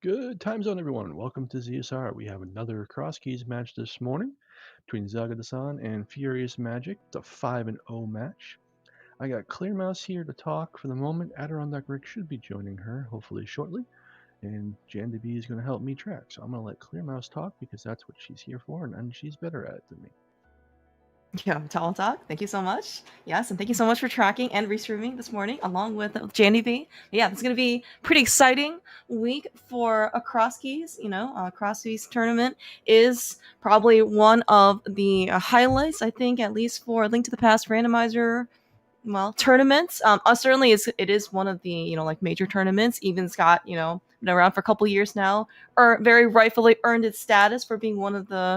Good time zone, everyone. Welcome to ZSR. We have another Crosskeys match this morning between Zelgadissan and FuriousMagic. It's a 5-0 match. I got Clear Mouse here to talk for the moment. Adirondack Rick should be joining her hopefully shortly. And Jandaby is going to help me track. So I'm going to let Clear Mouse talk because that's what she's here for and she's better at it than me. Yeah, Tall Talk, thank you so much. Yes, and thank you so much for tracking and restreaming this morning along with Jandy B. Yeah, it's going to be pretty exciting week for a Crosskeys. Crosskeys tournament is probably one of the highlights, I think, at least for Link to the Past randomizer tournaments. Certainly it is one of the like major tournaments. Even's got been around for a couple years now, or very rightfully earned its status for being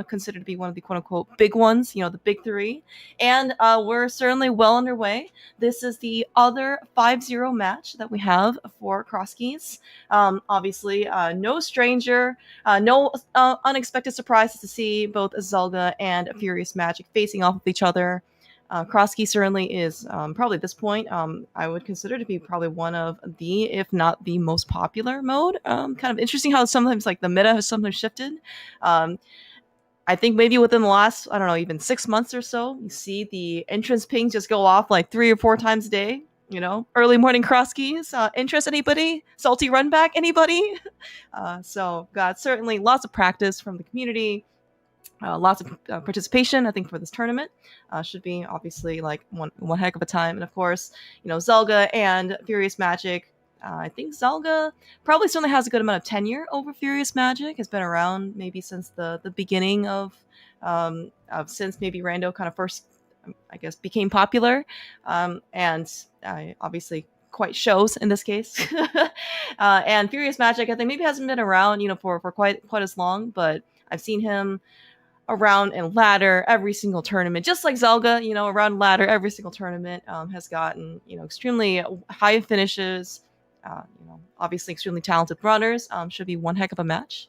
considered to be one of the quote unquote big ones. The big three, and we're certainly well underway. This is the other 5-0 match that we have for Crosskeys. Obviously, no stranger, no unexpected surprises to see both Zelda and FuriousMagic facing off with each other. Crosskey certainly is probably at this point, I would consider to be probably one of the, if not the most popular mode. Kind of interesting how sometimes like the meta has sometimes shifted. Um, I think maybe within the last, I don't know, even 6 months or so, you see the entrance pings just go off like 3 or 4 times a day. Early morning Crosskeys. Interest anybody? Salty run back anybody? So got certainly lots of practice from the community. Lots of participation, I think, for this tournament. Should be obviously like one heck of a time. And of course, Zelga and FuriousMagic. I think Zelga probably certainly has a good amount of tenure over FuriousMagic. Has been around maybe since the beginning since maybe Rando kind of first, I guess, became popular. And obviously quite shows in this case. And FuriousMagic, I think, maybe hasn't been around, for quite as long, but I've seen him around in ladder every single tournament, just like Zelga, around ladder every single tournament. Has gotten extremely high finishes. Obviously extremely talented runners. Should be one heck of a match.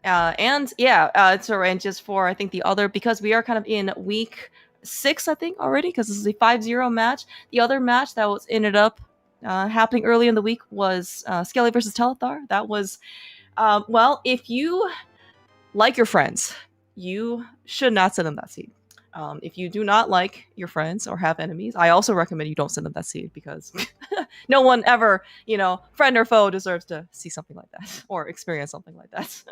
And yeah, it's a range just for I think the other, because we are kind of in week 6, I think, already, because this is a 5-0 match. The other match that was ended up happening early in the week was Skelly versus Telethar. That was if you like your friends, you should not send them that seed. If you do not like your friends or have enemies, I also recommend you don't send them that seed, because no one ever, friend or foe, deserves to see something like that or experience something like that.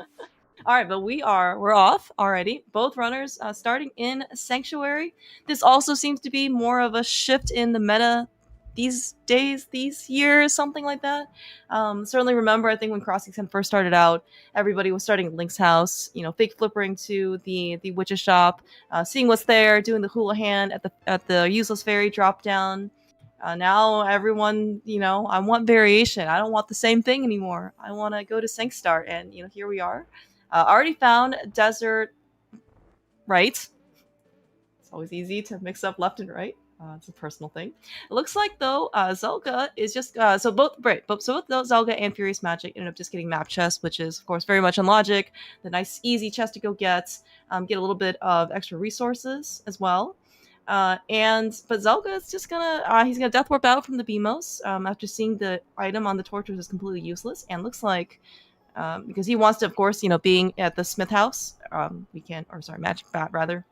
All right, but we're off already. Both runners starting in Sanctuary. This also seems to be more of a shift in the meta these days, these years, something like that. Certainly remember, I think when Crosskeys first started out, everybody was starting at Link's house, fake flippering to the witch's shop, seeing what's there, doing the hula hand at the useless fairy drop down. Now everyone, I want variation. I don't want the same thing anymore. I want to go to Sankstar, and here we are. Already found Desert Right. It's always easy to mix up left and right. It's a personal thing. It looks like though Zelga is just so both Zelga and FuriousMagic ended up just getting map chest, which is of course very much on logic. The nice easy chest to go get a little bit of extra resources as well. But Zelga is just he's gonna death warp out from the Beamos after seeing the item on the torch, which is completely useless, and looks like because he wants to, of course, being at the Smith house, Magic Bat rather.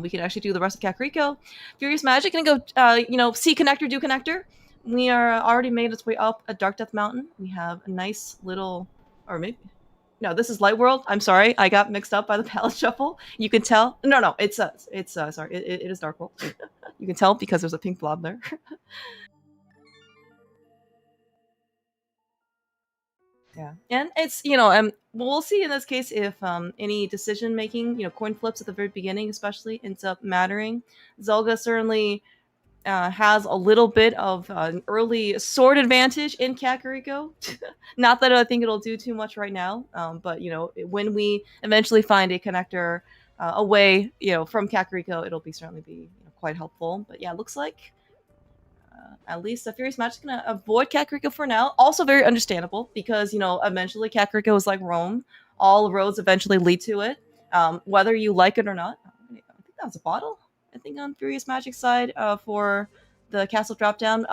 We can actually do the rest of Kakariko. FuriousMagic gonna go, see connector, do connector. We are already made its way up a Dark Death Mountain. We have a nice little, or maybe, no, this is Light World. I'm sorry, I got mixed up by the palette shuffle. You can tell. No, it's sorry, it is Dark World. You can tell because there's a pink blob there. Yeah, and it's we'll see in this case if any decision making, coin flips at the very beginning, especially, ends up mattering. Zelga certainly has a little bit of an early sword advantage in Kakariko. Not that I think it'll do too much right now, but when we eventually find a connector away, from Kakariko, it'll certainly be quite helpful. But yeah, it looks like at least FuriousMagic is going to avoid Kakariko for now. Also very understandable, because, eventually Kakariko is like Rome. All roads eventually lead to it, whether you like it or not. I think that was a bottle. I think on FuriousMagic's side for the castle drop down.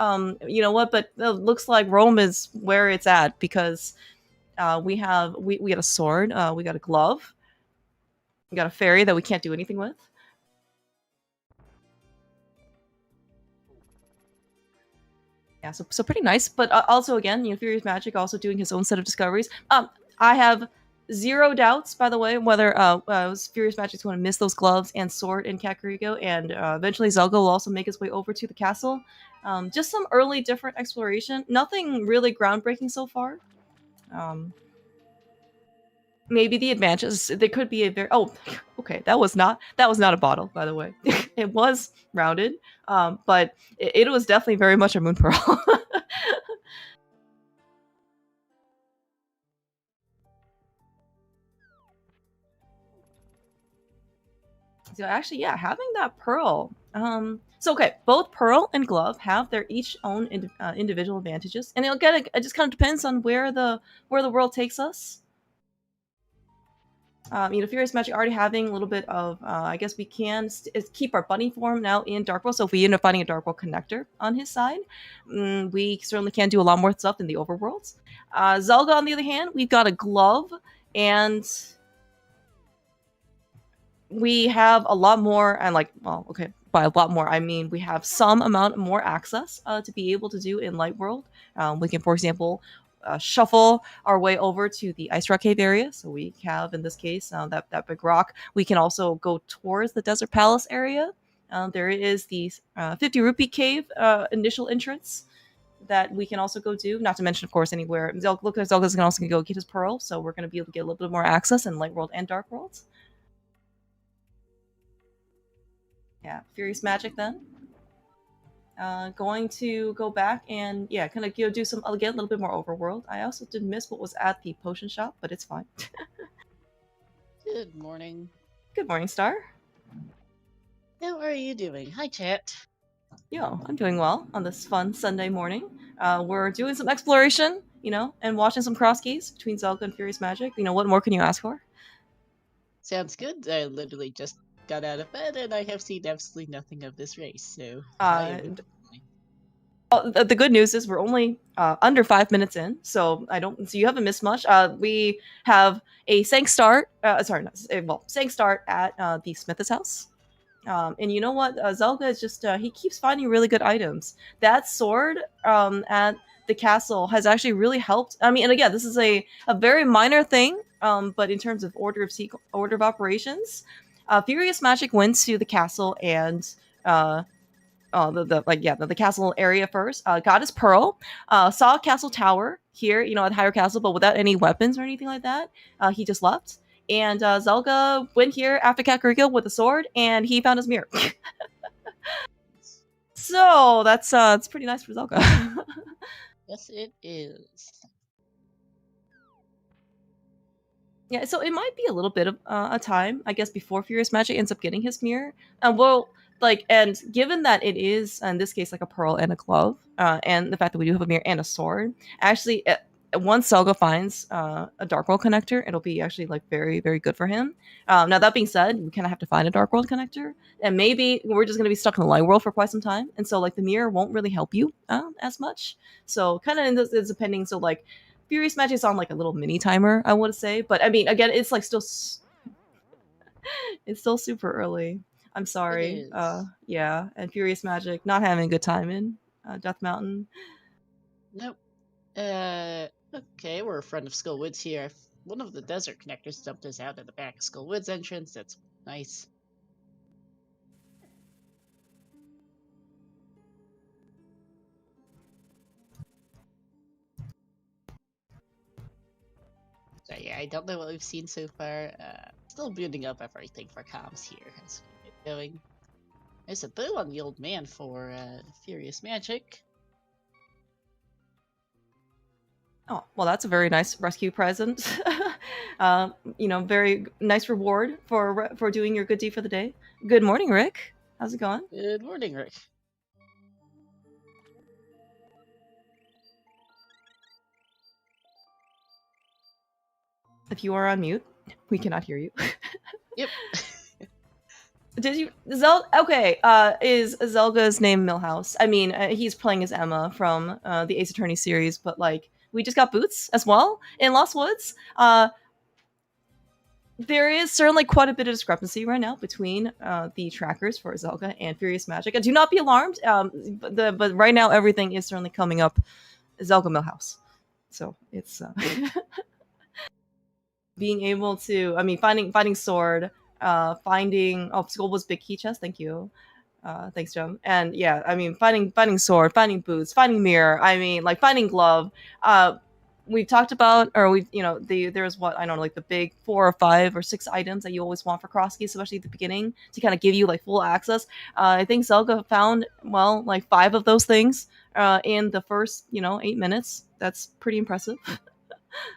You know what? But it looks like Rome is where it's at because we got a sword, we got a glove, we got a fairy that we can't do anything with. Yeah, so pretty nice. But also again, FuriousMagic also doing his own set of discoveries. I have zero doubts, by the way, whether FuriousMagic's going to miss those gloves and sword in Kakariko, and eventually Zelda will also make his way over to the castle. Just some early different exploration. Nothing really groundbreaking so far. Maybe the advantages, there could be a very okay, that was not a bottle, by the way. It was rounded, but it was definitely very much a moon pearl. So actually, yeah, having that pearl. So okay, both pearl and glove have their each own individual advantages, and it just kind of depends on where the world takes us. FuriousMagic already having a little bit of, I guess we can keep our bunny form now in Dark World. So if we end up finding a Dark World connector on his side, we certainly can do a lot more stuff in the overworlds. Zelda, on the other hand, we've got a glove, and we have a lot more, and by a lot more, I mean we have some amount more access to be able to do in Light World. We can, for example, shuffle our way over to the Ice Rock Cave area. So we have, in this case, that big rock. We can also go towards the Desert Palace area. There is the 50 Rupee Cave initial entrance that we can also go do. Not to mention, of course, anywhere. Zelda's can also go get his pearl, so we're going to be able to get a little bit more access in Light World and Dark World. Yeah, FuriousMagic then. Going to go back and kind of do some again a little bit more overworld. I also did miss what was at the potion shop, but it's fine. Good morning. Good morning, Star. How are you doing? Hi, chat. Yo, I'm doing well on this fun Sunday morning. We're doing some exploration, and watching some Crosskeys between Zelda and FuriousMagic. What more can you ask for? Sounds good. I literally just got out of bed and I have seen absolutely nothing of this race, so the good news is we're only under 5 minutes in, so you haven't missed much. We have a sank start. Sank start at the Smith's house. And you know what? Zelda is just he keeps finding really good items. That sword at the castle has actually really helped. I mean, and again, this is a very minor thing, but in terms of order of operations, FuriousMagic went to the castle and the castle area first. Got his pearl. Saw a castle tower here, at the higher castle, but without any weapons or anything like that. He just left. And Zelda went here after Kakariko with a sword, and he found his mirror. So that's pretty nice for Zelda. Yes, it is. Yeah, so it might be a little bit of a time, I guess, before FuriousMagic ends up getting his mirror. And and given that it is, in this case, like a pearl and a glove, and the fact that we do have a mirror and a sword, actually, once Zelda finds a Dark World connector, it'll be actually very, very good for him. Now that being said, we kind of have to find a Dark World connector, and maybe we're just going to be stuck in the Light World for quite some time, and so the mirror won't really help you as much. So kind of it's depending. So FuriousMagic is on a little mini timer, I want to say, but I mean, again, it's it's still super early. I'm sorry. Yeah, and FuriousMagic not having a good time in Death Mountain. Nope. Okay, we're in front of Skull Woods here. One of the desert connectors dumped us out at the back of Skull Woods entrance. That's nice. So yeah, I don't know what we've seen so far. Still building up everything for comms here as we get going. There's a bow on the old man for FuriousMagic. Oh, well, that's a very nice rescue present. Very nice reward for doing your good deed for the day. Good morning, Rick. How's it going? Good morning, Rick. If you are on mute, we cannot hear you. Yep. Did you Okay, is Zelga's name Millhouse? I mean, he's playing as Emma from the Ace Attorney series, but like we just got Boots as well in Lost Woods. There is certainly quite a bit of discrepancy right now between the trackers for Zelda and FuriousMagic. Do not be alarmed, but right now everything is certainly coming up Zelda Millhouse. So it's being able to, I mean, finding sword, finding Skull was big key chest. Thank you. Thanks, Jim. And yeah, I mean, finding sword, finding boots, finding mirror. I mean, like finding glove. We've talked about, or we, there's what I don't know, like the big 4 or 5 or 6 items that you always want for Crosskeys, especially at the beginning, to kind of give you like full access. I think Zelda found like 5 of those things in the first 8 minutes. That's pretty impressive.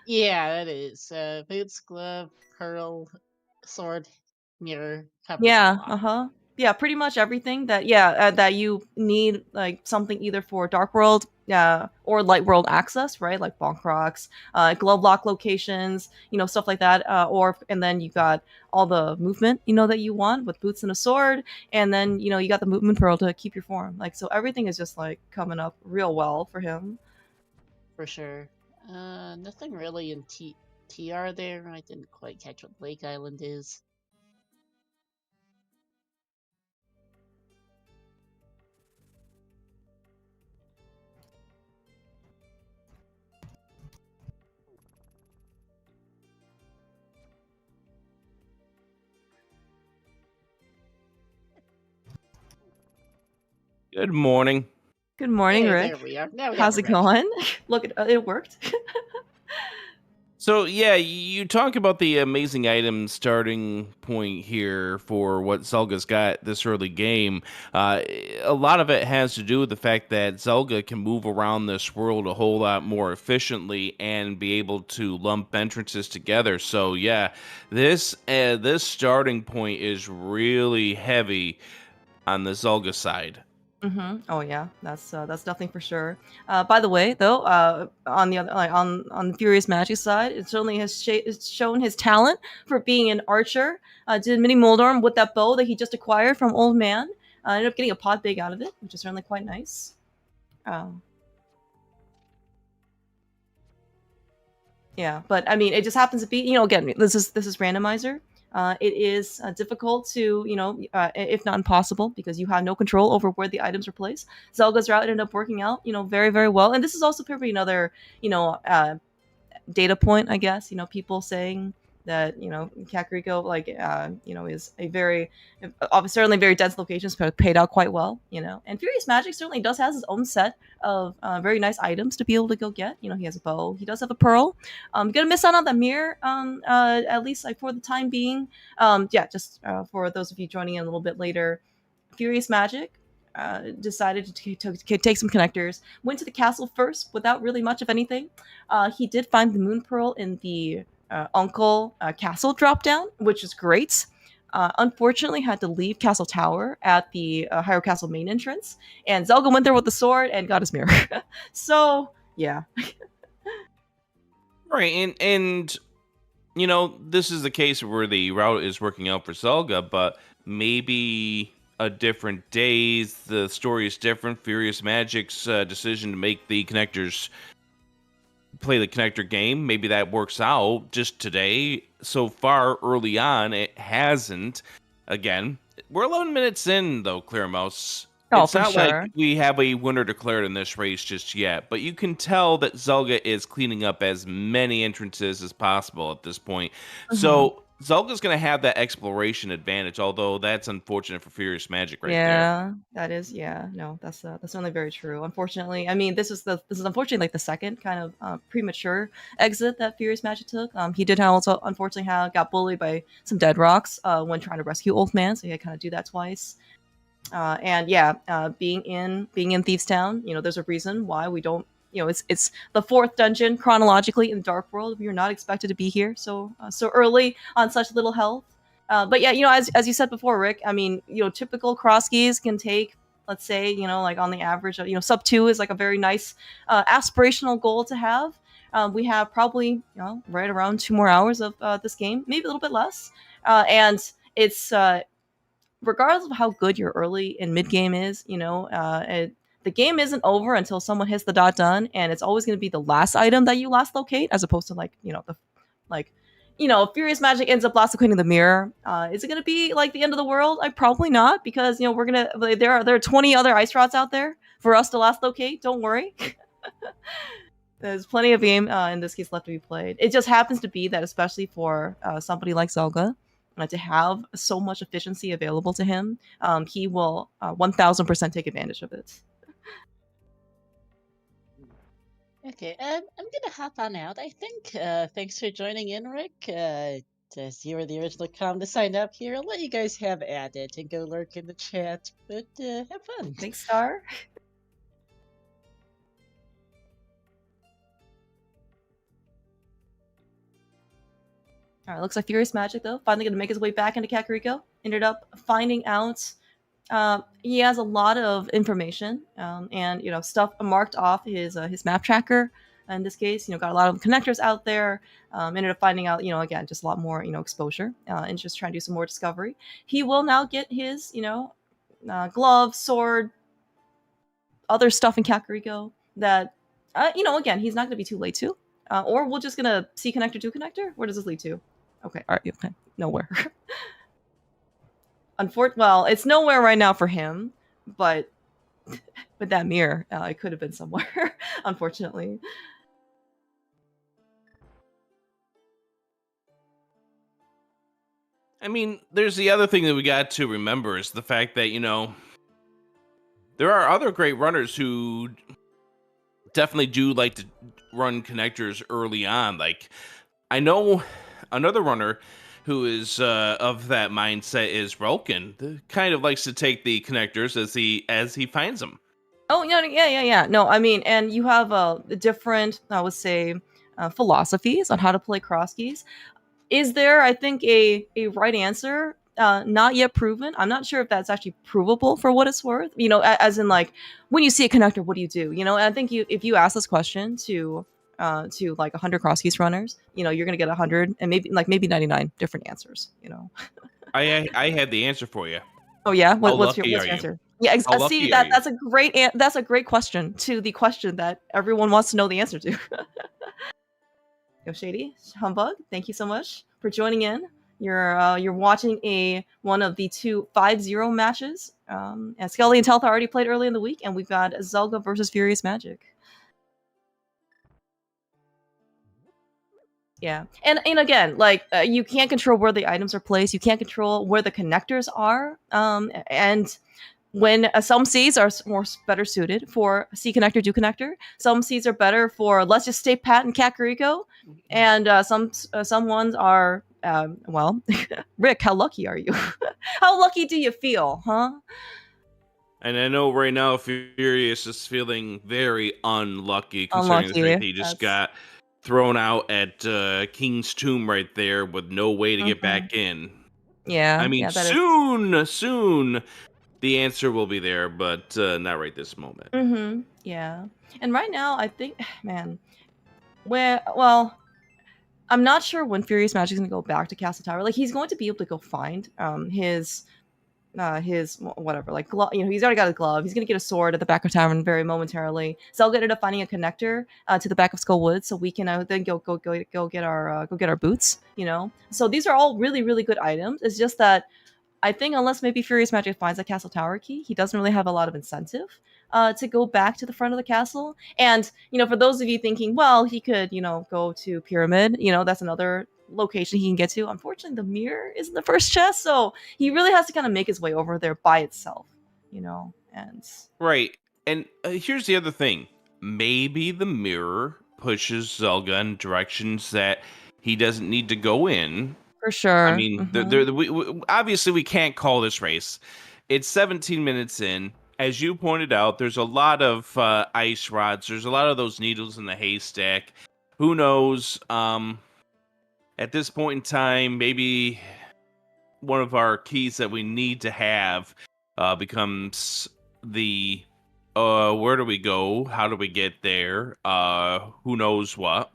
Yeah, that is. Boots, glove, pearl, sword, mirror. Yeah, yeah, pretty much everything that you need, like something either for Dark World, or Light World access, right? Like bonk rocks, glove lock locations, stuff like that. And then you got all the movement, that you want with boots and a sword, and then you got the movement pearl to keep your form. Like, so everything is just like coming up real well for him. For sure. Nothing really in TR there. I didn't quite catch what Lake Island is. Good morning. Good morning, Hey, Rick. there we are. Now we How's have it a Rick. going? Look, it worked. So yeah, you talk about the amazing item starting point here for what Zelga's got this early game. A lot of it has to do with the fact that Zelda can move around this world a whole lot more efficiently and be able to lump entrances together. So yeah, this starting point is really heavy on the Zelda side. Oh yeah, that's definitely for sure. By the way, though, on the other, like on the FuriousMagic side, it certainly has it's shown his talent for being an archer. Did mini Moldorm with that bow that he just acquired from Old Man. Ended up getting a pod big out of it, which is certainly quite nice. Yeah, but I mean, it just happens to be, again, this is randomizer. It is difficult to, if not impossible, because you have no control over where the items are placed. Zelga's route ended up working out, very, very well. And this is also probably another, data point, I guess. People saying that, Kakariko, like, is a very, certainly very dense locations, but paid out quite well, And FuriousMagic certainly does has his own set of very nice items to be able to go get. He has a bow. He does have a pearl. Gonna miss out on the mirror, at least like for the time being. Just for those of you joining in a little bit later, FuriousMagic decided to take some connectors. Went to the castle first without really much of anything. He did find the moon pearl in the Uncle Castle drop down, which is great. Unfortunately, had to leave Castle Tower at the Hyrule Castle main entrance, and Zelga went there with the sword and got his mirror. So yeah, Right, and this is the case where the route is working out for Zelga, but maybe a different days, the story is different. FuriousMagic's decision to make the connectors play the connector game, maybe that works out just today. So far, early on, it hasn't. Again, we're 11 minutes in, though, Clear Mouse. Oh, it's for not sure. like we have a winner declared in this race just yet, but you can tell that Zelga is cleaning up as many entrances as possible at this point. So Zelga's going to have that exploration advantage, although that's unfortunate for FuriousMagic right there. Yeah, that is. Yeah, no, that's certainly very true. Unfortunately, I mean, this is unfortunately like the second kind of premature exit that FuriousMagic took. He did also unfortunately got bullied by some dead rocks when trying to rescue Old Man, so he had to kind of do that twice. And yeah, being in Thieves Town, there's a reason why we don't. It's the 4th dungeon chronologically in Dark World. We are not expected to be here so early on such little health. But yeah, as you said before, Rick, I mean, typical Crosskeys can take, let's say, like on the average, sub 2 is like a very nice aspirational goal to have. We have probably, right around 2 more hours of this game, maybe a little bit less. And it's regardless of how good your early and mid game is, the game isn't over until someone hits the dot done, and it's always going to be the last item that you last locate, as opposed to if Furious Magic ends up last locating the mirror, is it going to be like the end of the world? Probably not, because there are 20 other ice rods out there for us to last locate. Don't worry. There's plenty of game in this case left to be played. It just happens to be that, especially for somebody like Zelda, to have so much efficiency available to him, he will 1000% take advantage of it. Okay, I'm gonna hop on out, I think. Thanks for joining in, Rick. As you were the original com to sign up here, I'll let you guys have at it and go lurk in the chat, but have fun. Thanks, Star. All right, looks like Furious Magic, though, finally going to make his way back into Kakariko. Ended up finding out he has a lot of information and stuff marked off his map tracker. In this case, got a lot of connectors out there. Ended up finding out, again, just a lot more, exposure and just trying to do some more discovery. He will now get his, glove, sword, other stuff in Kakariko that, again, he's not going to be too late to. Or we're just going to see connector to connector. Where does this lead to? Okay, all right, okay, nowhere. Well, it's nowhere right now for him, but with that mirror, it could have been somewhere, unfortunately. I mean, there's the other thing that we got to remember is the fact that, there are other great runners who definitely do like to run connectors early on. Like, I know another runner who is of that mindset is Rolkin. Kind of likes to take the connectors as he finds them. Oh, yeah. No, I mean, and you have different, I would say, philosophies on how to play Crosskeys. Is there, I think, a right answer? Not yet proven. I'm not sure if that's actually provable for what it's worth. As in, like, when you see a connector, what do you do? And I think if you ask this question to like 100 Crosskeys runners, you're gonna get 100 and maybe 99 different answers. I had the answer for you. Oh yeah, what's your you? answer? Yeah, see that's a great question to the question that everyone wants to know the answer to. Yo, Shady Humbug, thank you so much for joining in. You're watching one of the 2 5-0 matches. And Skelly and Teltha already played early in the week, and we've got Zelda versus Furious Magic. Yeah, and again, like you can't control where the items are placed. You can't control where the connectors are. And when some seeds are better suited for C connector, do connector. Some seeds are better for let's just stay pat in Kakariko, and some ones are well, Rick, how lucky are you? How lucky do you feel, huh? And I know right now Furious is feeling very unlucky considering the fact that he just got thrown out at King's Tomb right there with no way to get back in. Yeah. I mean, soon the answer will be there, but not right this moment. Mm-hmm. Yeah. And right now, I think, man, I'm not sure when Furious Magic is going to go back to Castle Tower. Like, he's going to be able to go find his whatever, like, he's already got his glove. He's gonna get a sword at the back of tavern very momentarily. Zelga ended up finding a connector to the back of Skull Woods, so we can then go get our boots. So these are all really, really good items. It's just that I think unless maybe Furious Magic finds a Castle Tower key, he doesn't really have a lot of incentive to go back to the front of the castle. And for those of you thinking, well, he could go to Pyramid. That's another location he can get to. Unfortunately, the mirror is in the first chest, so he really has to kind of make his way over there by itself, and right. And here's the other thing: maybe the mirror pushes Zelga in directions that he doesn't need to go in. For sure. I mean, obviously we can't call this race. It's 17 minutes in. As you pointed out, there's a lot of ice rods. There's a lot of those needles in the haystack. Who knows? At this point in time, maybe one of our keys that we need to have becomes the where do we go? How do we get there? Who knows what?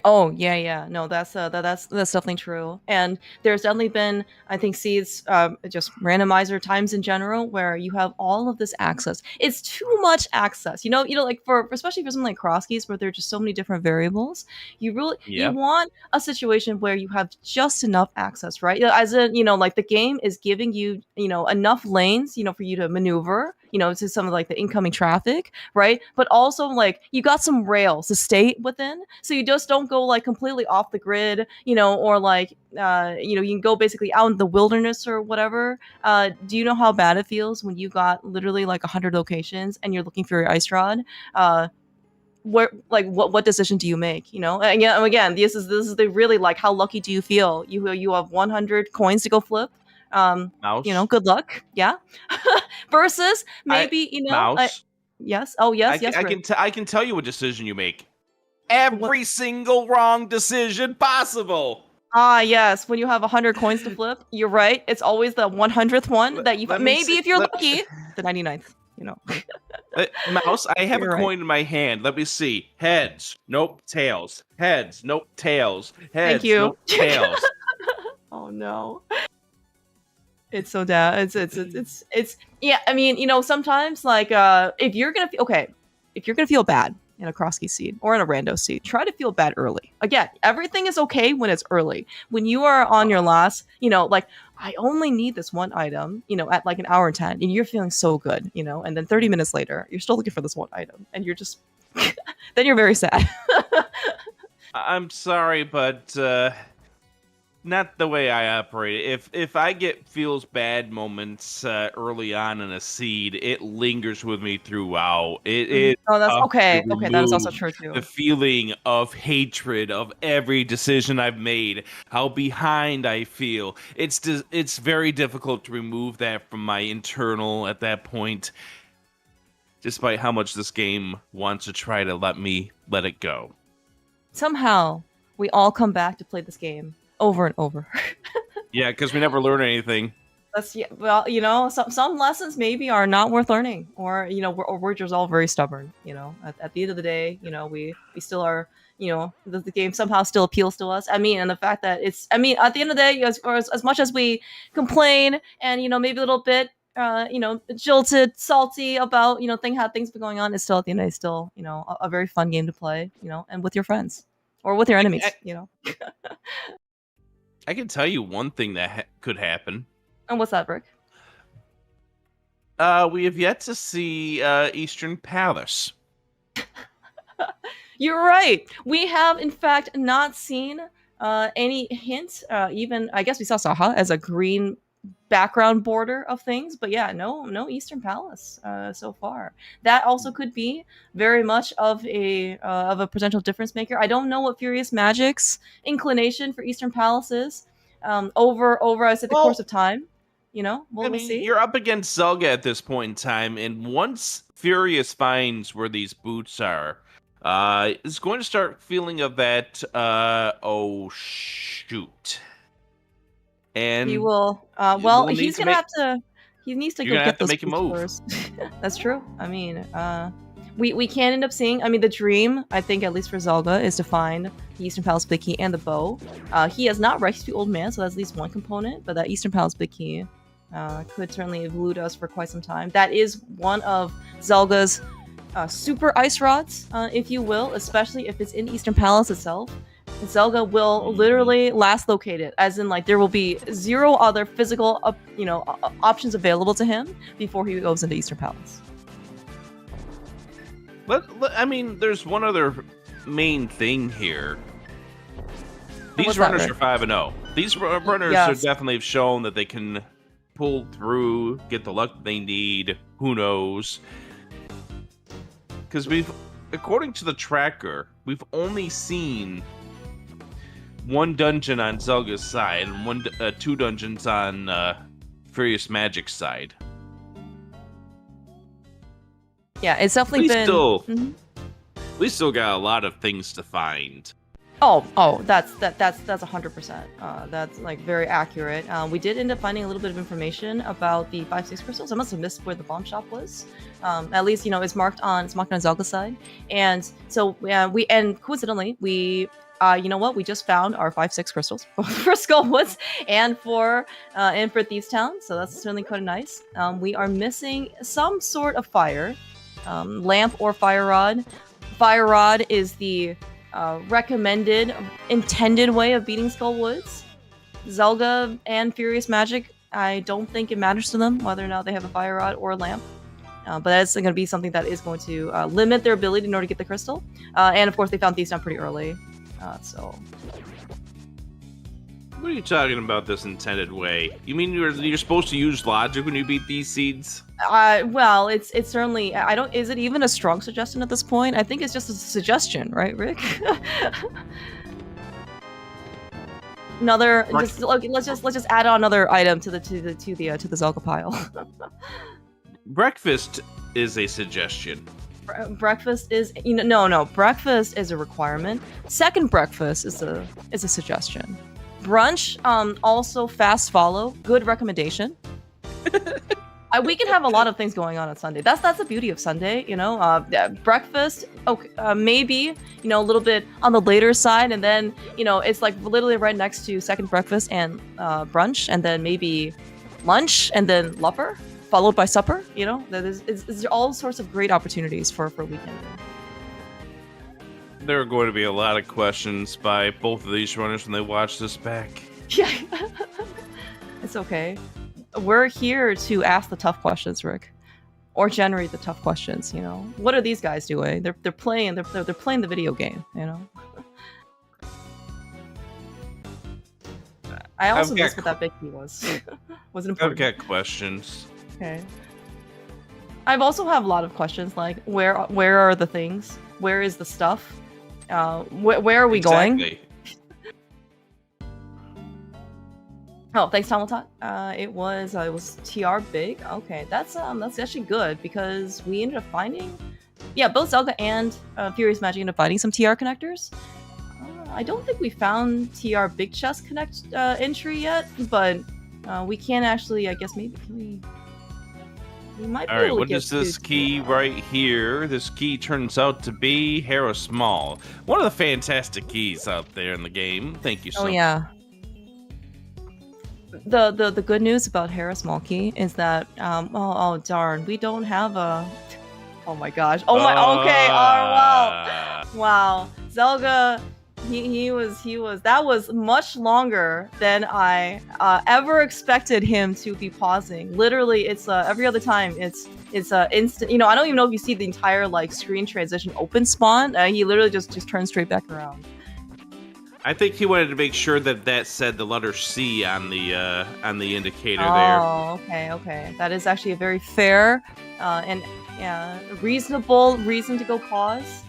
Oh yeah. No, that's definitely true. And there's definitely been, I think, seeds, just randomizer times in general where you have all of this access. It's too much access. Like for especially for something like Crosskeys where there are just so many different variables. You Yeah. want a situation where you have just enough access, right? As in, like the game is giving you, enough lanes, for you to maneuver, to some of like the incoming traffic, right? But also like you got some rails to stay within, so you just don't go like completely off the grid, or like you can go basically out in the wilderness or whatever. Do you know how bad it feels when you got literally like 100 locations and you're looking for your ice rod? Where like what decision do you make? And again, this is the really like how lucky do you feel? You have 100 coins to go flip. Mouse. Good luck. Yeah. Versus I maybe Mouse. yes. Oh yes, yes. I Rick. I can tell you what decision you make. What? Every single wrong decision possible. Ah, yes. When you have 100 coins to flip, you're right. It's always the 100th one that you Let me maybe see, if you're lucky, the 99th. Mouse, I have a You're right. coin in my hand. Let me see. Heads. Nope. Tails. Heads. Nope. Tails. Heads. Thank you. Nope. Tails. Oh no. It's so bad. It's yeah. I mean, sometimes like if you're gonna feel bad in a Crosskey seed or in a rando seed, try to feel bad early. Again, everything is okay when it's early. When you are on your last, like I only need this one item, at like an hour and 10, and you're feeling so good, and then 30 minutes later, you're still looking for this one item, and you're just then you're very sad. I'm sorry, but not the way I operate. If I get feels bad moments early on in a seed, it lingers with me throughout. It Oh, that's tough okay. to Okay, that is also remove true too. the feeling of hatred of every decision I've made, how behind I feel. It's very difficult to remove that from my internal at that point, despite how much this game wants to try to let me let it go. Somehow, we all come back to play this game over and over. Yeah, because we never learn anything. Well, some lessons maybe are not worth learning, or we're just all very stubborn. At the end of the day, we still are. The game somehow still appeals to us. I mean, and the fact that at the end of the day, as much as we complain and maybe a little bit, jilted, salty about how things been going on, it's still at the end of the day still a very fun game to play. And with your friends or with your enemies. I can tell you one thing that could happen. And what's that, Rick? We have yet to see Eastern Palace. You're right. We have, in fact, not seen any hint. Even I guess we saw Saha as a green background border of things, but yeah, no Eastern Palace so far. That also could be very much of a potential difference maker. I don't know what FuriousMagic's inclination for Eastern Palace is over I said the course of time. We'll see. You're up against Zelda at this point in time, and once Furious finds where these boots are, it's going to start feeling of that. Oh shoot! And he will. He's gonna have to. He needs to go get those boots first. That's true. I mean, we can end up seeing. I mean, the dream, I think, at least for Zelda, is to find the Eastern Palace Big Key and the bow. He has not rescued Old Man, so that's at least one component. But that Eastern Palace Big Key could certainly elude us for quite some time. That is one of Zelda's super ice rods, if you will, especially if it's in Eastern Palace itself. Zelda will literally last locate it, as in like there will be zero other physical options available to him before he goes into Eastern Palace. I mean, there's one other main thing here. These runners are 5-0. These runners are definitely have shown that they can pull through, get the luck they need. Who knows? Because according to the tracker, we've only seen one dungeon on Zelda's side and two dungeons on FuriousMagic's side. Yeah, it's definitely We still got a lot of things to find. Oh, that's 100%. That's like very accurate. We did end up finding a little bit of information about the 5-6 crystals. I must have missed where the bomb shop was. At least it's marked on Zelda's side, and so coincidentally we you know what? We just found our 5-6 crystals for Skullwoods and for Thieves Town, so that's certainly quite nice. We are missing some sort of fire, lamp or fire rod. Fire rod is the recommended, intended way of beating Skullwoods. Zelda and FuriousMagic, I don't think it matters to them whether or not they have a fire rod or a lamp. But that's going to be something that is going to limit their ability in order to get the crystal. And of course, they found Thieves Town pretty early. So. What are you talking about this intended way? You mean you're supposed to use logic when you beat these seeds? Well, it's certainly, I don't, is it even a strong suggestion at this point? I think it's just a suggestion, right, Rick? Another, just, let's just add on another item to the Zelda pile. Breakfast is a suggestion. Breakfast is, no, breakfast is a requirement. Second breakfast is a suggestion. Brunch, also fast follow, good recommendation. We can have a lot of things going on Sunday. That's the beauty of Sunday, breakfast, okay, maybe, a little bit on the later side, and then, it's like literally right next to second breakfast and brunch, and then maybe lunch, and then lupper, followed by supper. There's all sorts of great opportunities for weekend. There are going to be a lot of questions by both of these runners when they watch this back. Yeah, it's okay. We're here to ask the tough questions, Rick, or generate the tough questions. What are these guys doing? They're playing. They're playing the video game. I also missed what that big key was. Wasn't important. I've got questions. Okay. I've also have a lot of questions like where are the things? Where is the stuff? Where are we going? Oh, thanks, Talmatot. It was TR big. Okay, that's actually good because we ended up finding, both Zelda and FuriousMagic ended up finding some TR connectors. I don't think we found TR big chest connect entry yet, but we can actually. I guess maybe can we. We might be All right, able to what is this key right here? This key turns out to be Hera Small. One of the fantastic keys out there in the game. Thank you so much. Oh, yeah. The good news about Hera Small Key is that, oh darn, we don't have a... Oh my gosh. Oh my, okay, oh wow. Zelda... He was that was much longer than I ever expected him to be pausing. Literally, it's every other time it's instant. I don't even know if you see the entire screen transition open spawn. He literally just turns straight back around. I think he wanted to make sure that said the letter C on the indicator there. Oh, okay. That is actually a very fair and reasonable reason to go pause.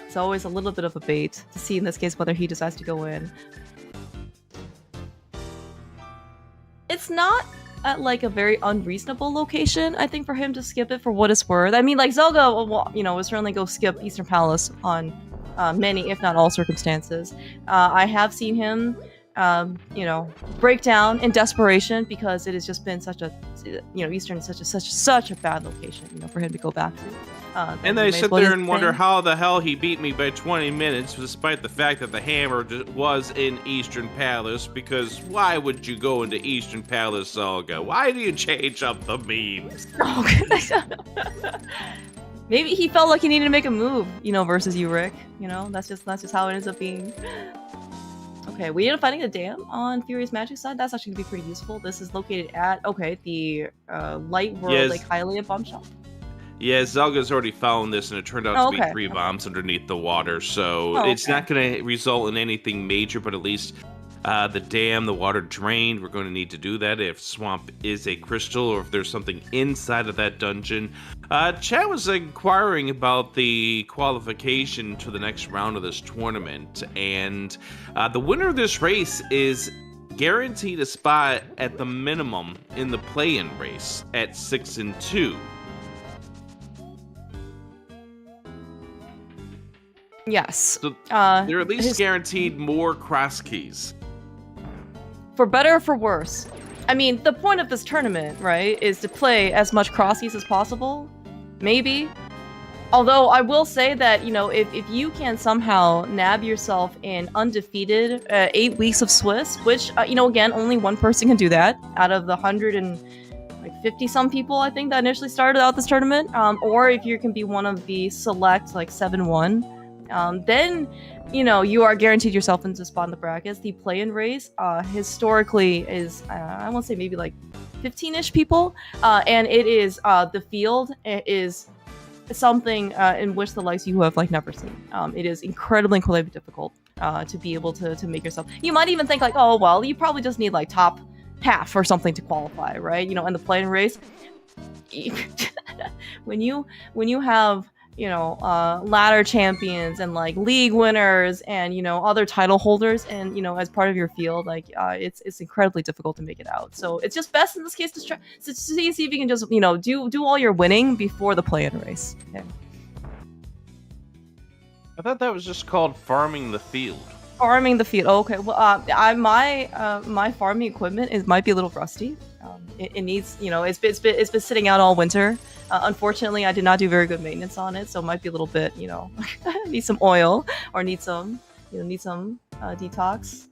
It's always a little bit of a bait to see in this case whether he decides to go in. It's not at a very unreasonable location, I think, for him to skip it for what it's worth. I mean, Zelda, will certainly go skip Eastern Palace on many, if not all, circumstances. I have seen him, break down in desperation because it has just been such a, Eastern is such a bad location, for him to go back to. And they sit there and wonder how the hell he beat me by 20 minutes, despite the fact that the hammer was in Eastern Palace. Because why would you go into Eastern Palace, Zelda? Why do you change up the memes? Maybe he felt like he needed to make a move, versus you, Rick. That's just how it ends up being. Okay, we ended up finding a dam on FuriousMagic's side. That's actually going to be pretty useful. This is located at, the Light World Hylia bomb shop. Yeah, Zelga's already found this, and it turned out to be 3 bombs underneath the water, so it's not going to result in anything major, but at least the dam, the water drained. We're going to need to do that if Swamp is a crystal or if there's something inside of that dungeon. Chat was inquiring about the qualification to the next round of this tournament, and the winner of this race is guaranteed a spot at the minimum in the play-in race at 6-2. Yes. So they're at least guaranteed more Crosskeys. For better or for worse. I mean, the point of this tournament, right, is to play as much Crosskeys as possible. Maybe. Although I will say that, you know, if you can somehow nab yourself an undefeated 8 weeks of Swiss, which, you know, again, only one person can do that out of the 150 some people, I think, that initially started out this tournament, or if you can be one of the select, like, 7-1, then, you know, you are guaranteed yourself into spot in the brackets. The play-in race, historically is, I won't say maybe like 15-ish people, and it is, the field is something in which the likes you have like never seen. It is incredibly difficult to be able to make yourself. You might even think like, oh well, you probably just need like top half or something to qualify, right? You know, in the play-in race, when you have, you know, ladder champions and like league winners and, you know, other title holders and, you know, as part of your field, like it's incredibly difficult to make it out. So it's just best in this case to try to see if you can just, you know, do all your winning before the play-in race. Okay. I thought that was just called farming the field. Farming the field. Okay. Well, my farming equipment might be a little rusty. It needs, you know, it's been sitting out all winter. Unfortunately, I did not do very good maintenance on it, so it might be a little bit, you know, need some oil or need some detox.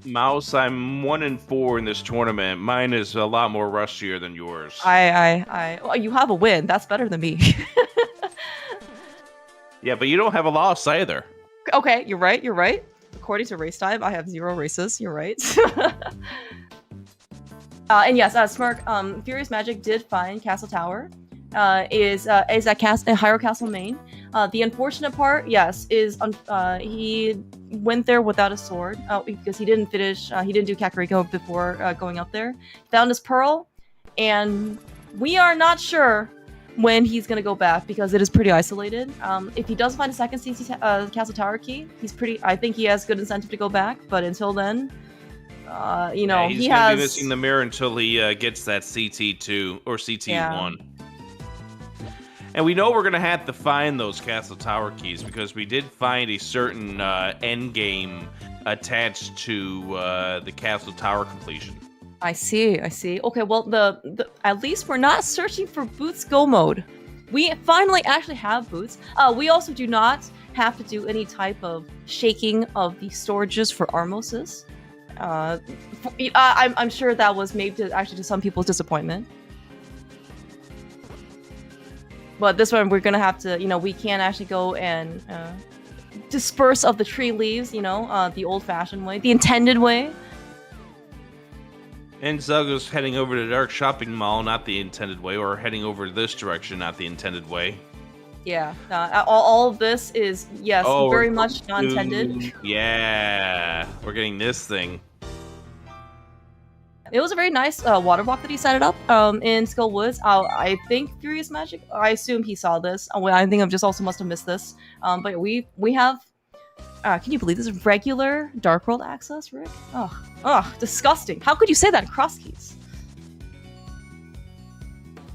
Mouse, I'm 1-4 in this tournament. Mine is a lot more rustier than yours. Well, you have a win. That's better than me. Yeah, but you don't have a loss either. Okay, you're right. According to race time, I have 0 races. You're right. And yes, Smirk, FuriousMagic did find Castle Tower. Is at Hyrule Castle Main. The unfortunate part, yes, is he went there without a sword because he didn't finish. He didn't do Kakariko before going up there. Found his pearl, and we are not sure when he's gonna go back because it is pretty isolated. If he does find a second Castle Tower key, I think he has good incentive to go back. But until then, you know, he's gonna be missing the mirror until he gets that CT2 or CT1. Yeah. And we know we're going to have to find those Castle Tower keys because we did find a certain end game attached to the Castle Tower completion. I see. Okay, well, the at least we're not searching for Boots Go mode. We finally actually have boots. We also do not have to do any type of shaking of the storages for Armoses. I'm sure that was maybe to some people's disappointment. But this one, we're gonna have to, you know, we can't actually go and disperse of the tree leaves, you know, the old-fashioned way, the intended way. And Zelga's heading over to the Dark Shopping Mall, not the intended way, or heading over to this direction, not the intended way. Yeah, all of this is, yes, very much not intended. Yeah, we're getting this thing. It was a very nice water walk that he set it up in Skull Woods. I think FuriousMagic, I assume he saw this. I think I just also must have missed this. But we have, can you believe this is regular Dark World access, Rick? Oh, disgusting. How could you say that in Crosskeys?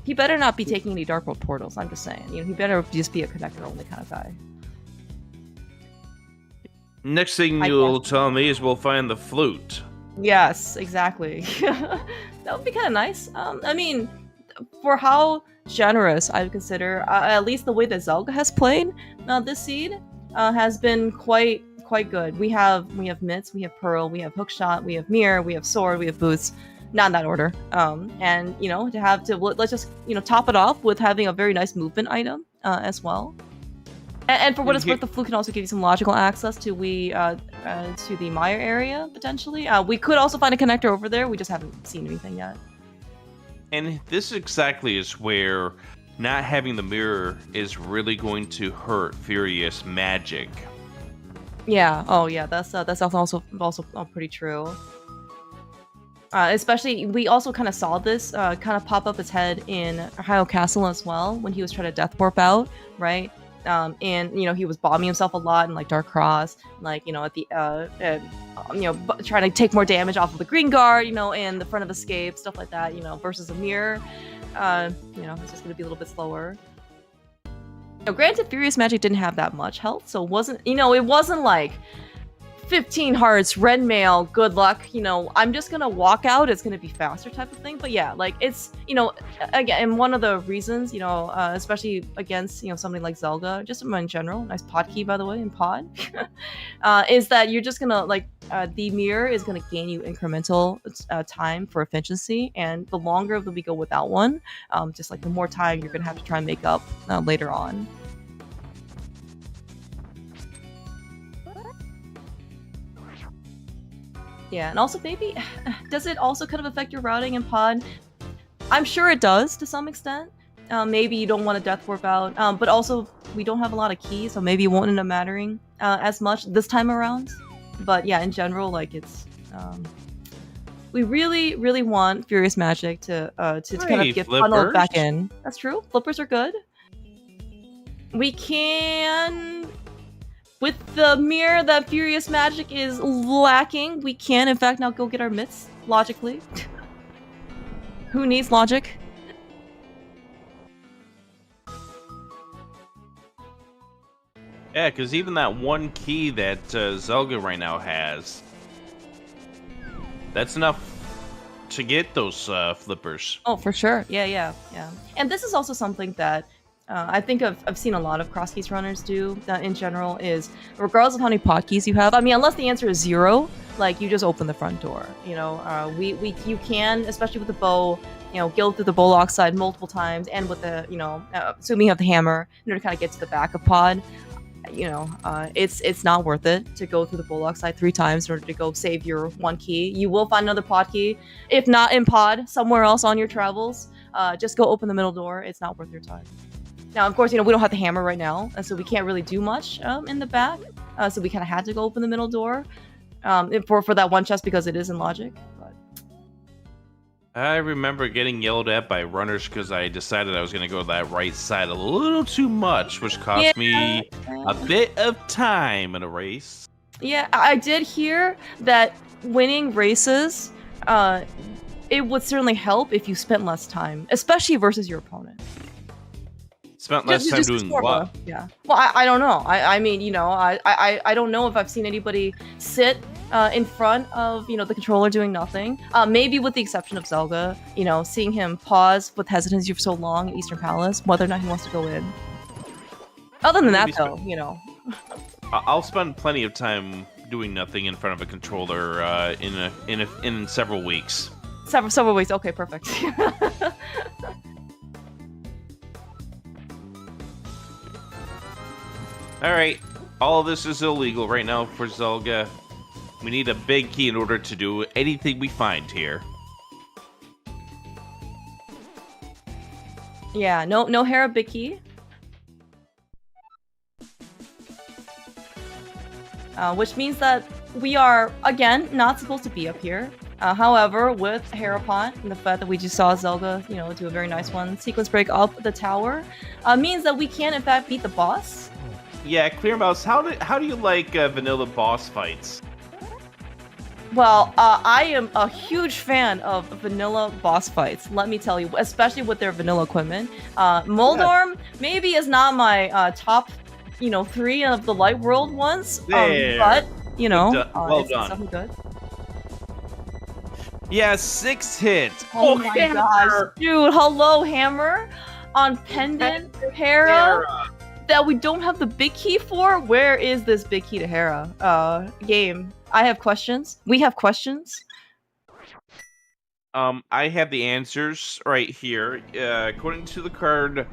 He better not be taking any Dark World portals, I'm just saying. You know, he better just be a connector only kind of guy. Next thing you'll tell me is we'll find the flute. Yes, exactly. That would be kind of nice. I mean, for how generous I would consider, at least the way that Zelda has played this seed has been quite good. We have mitts, we have pearl, we have hookshot, we have mirror, we have sword, we have boots. Not in that order. And you know, let's just, you know, top it off with having a very nice movement item as well. And for what it's worth, the flute can also give you some logical access to the Mire area, potentially. We could also find a connector over there. We just haven't seen anything yet. And this exactly is where not having the mirror is really going to hurt FuriousMagic. Yeah. Oh, yeah. That's also pretty true. Especially, we also kind of saw this kind of pop up his head in Hyrule Castle as well when he was trying to death warp out, right? And you know, he was bombing himself a lot in like Dark Cross, like, you know, at the you know, trying to take more damage off of the green guard, you know, and the front of escape, stuff like that, you know, versus a mirror. You know, it's just going to be a little bit slower. You know, granted, FuriousMagic didn't have that much health, so it wasn't like 15 hearts, red mail, good luck. You know, I'm just gonna walk out. It's gonna be faster type of thing. But yeah, like it's, you know, again, and one of the reasons, you know, especially against, you know, something like Zelda, just in general, nice pod key by the way in pod, is that you're just gonna like the mirror is gonna gain you incremental time for efficiency, and the longer that we go without one, just like the more time you're gonna have to try and make up later on. Yeah, and also maybe, does it also kind of affect your routing in pod? I'm sure it does to some extent. Maybe you don't want a death warp out, but also we don't have a lot of keys, so maybe it won't end up mattering as much this time around. But yeah, in general, like it's, we really want FuriousMagic to kind of get funneled back in. That's true. Flippers are good. We can. With the mirror that FuriousMagic is lacking, we can, in fact, now go get our mitts, logically. Who needs logic? Yeah, because even that one key that Zelda right now has, that's enough to get those flippers. Oh, for sure. Yeah. And this is also something that I think I've seen a lot of Crosskeys runners do that in general is, regardless of how many pod keys you have, I mean, unless the answer is 0, like, you just open the front door, you know? You can, especially with the bow, you know, go through the bow lock side multiple times, and with the, you know, assuming you have the hammer, in order to kind of get to the back of pod, you know, it's not worth it to go through the bow lock side 3 times in order to go save your 1 key. You will find another pod key, if not in pod, somewhere else on your travels. Just go open the middle door. It's not worth your time. Now, of course, you know, we don't have the hammer right now, and so we can't really do much in the back. So we kind of had to go open the middle door for that one chest because it is in logic. But I remember getting yelled at by runners because I decided I was going to go to that right side a little too much, which cost me a bit of time in a race. Yeah, I did hear that winning races, it would certainly help if you spent less time, especially versus your opponent. Spent less time doing what? Yeah. Well, I don't know. I mean, you know, I don't know if I've seen anybody sit in front of, you know, the controller doing nothing. Maybe with the exception of Zelda, you know, seeing him pause with hesitancy for so long in Eastern Palace, whether or not he wants to go in. Other than that, though, you know. I'll spend plenty of time doing nothing in front of a controller in several weeks. Several weeks. Okay, perfect. Alright, all of this is illegal right now for Zelda. We need a big key in order to do anything we find here. Yeah, no Hera big key. Which means that we are, again, not supposed to be up here. However, with Herapont and the fact that we just saw Zelda, you know, do a very nice one, sequence break up the tower, means that we can, in fact, beat the boss. Yeah, Clearmouse, how do you like vanilla boss fights? Well, I am a huge fan of vanilla boss fights, let me tell you, especially with their vanilla equipment. Moldorm maybe is not my top, you know, 3 of the Light World ones, but, you know, well done. Something good. Yeah, 6 hits. Oh my gosh, dude, hello, Hammer on Pendant Hera. That we don't have the big key for? Where is this big key to Hera? Game. I have questions. We have questions. I have the answers right here. According to the card,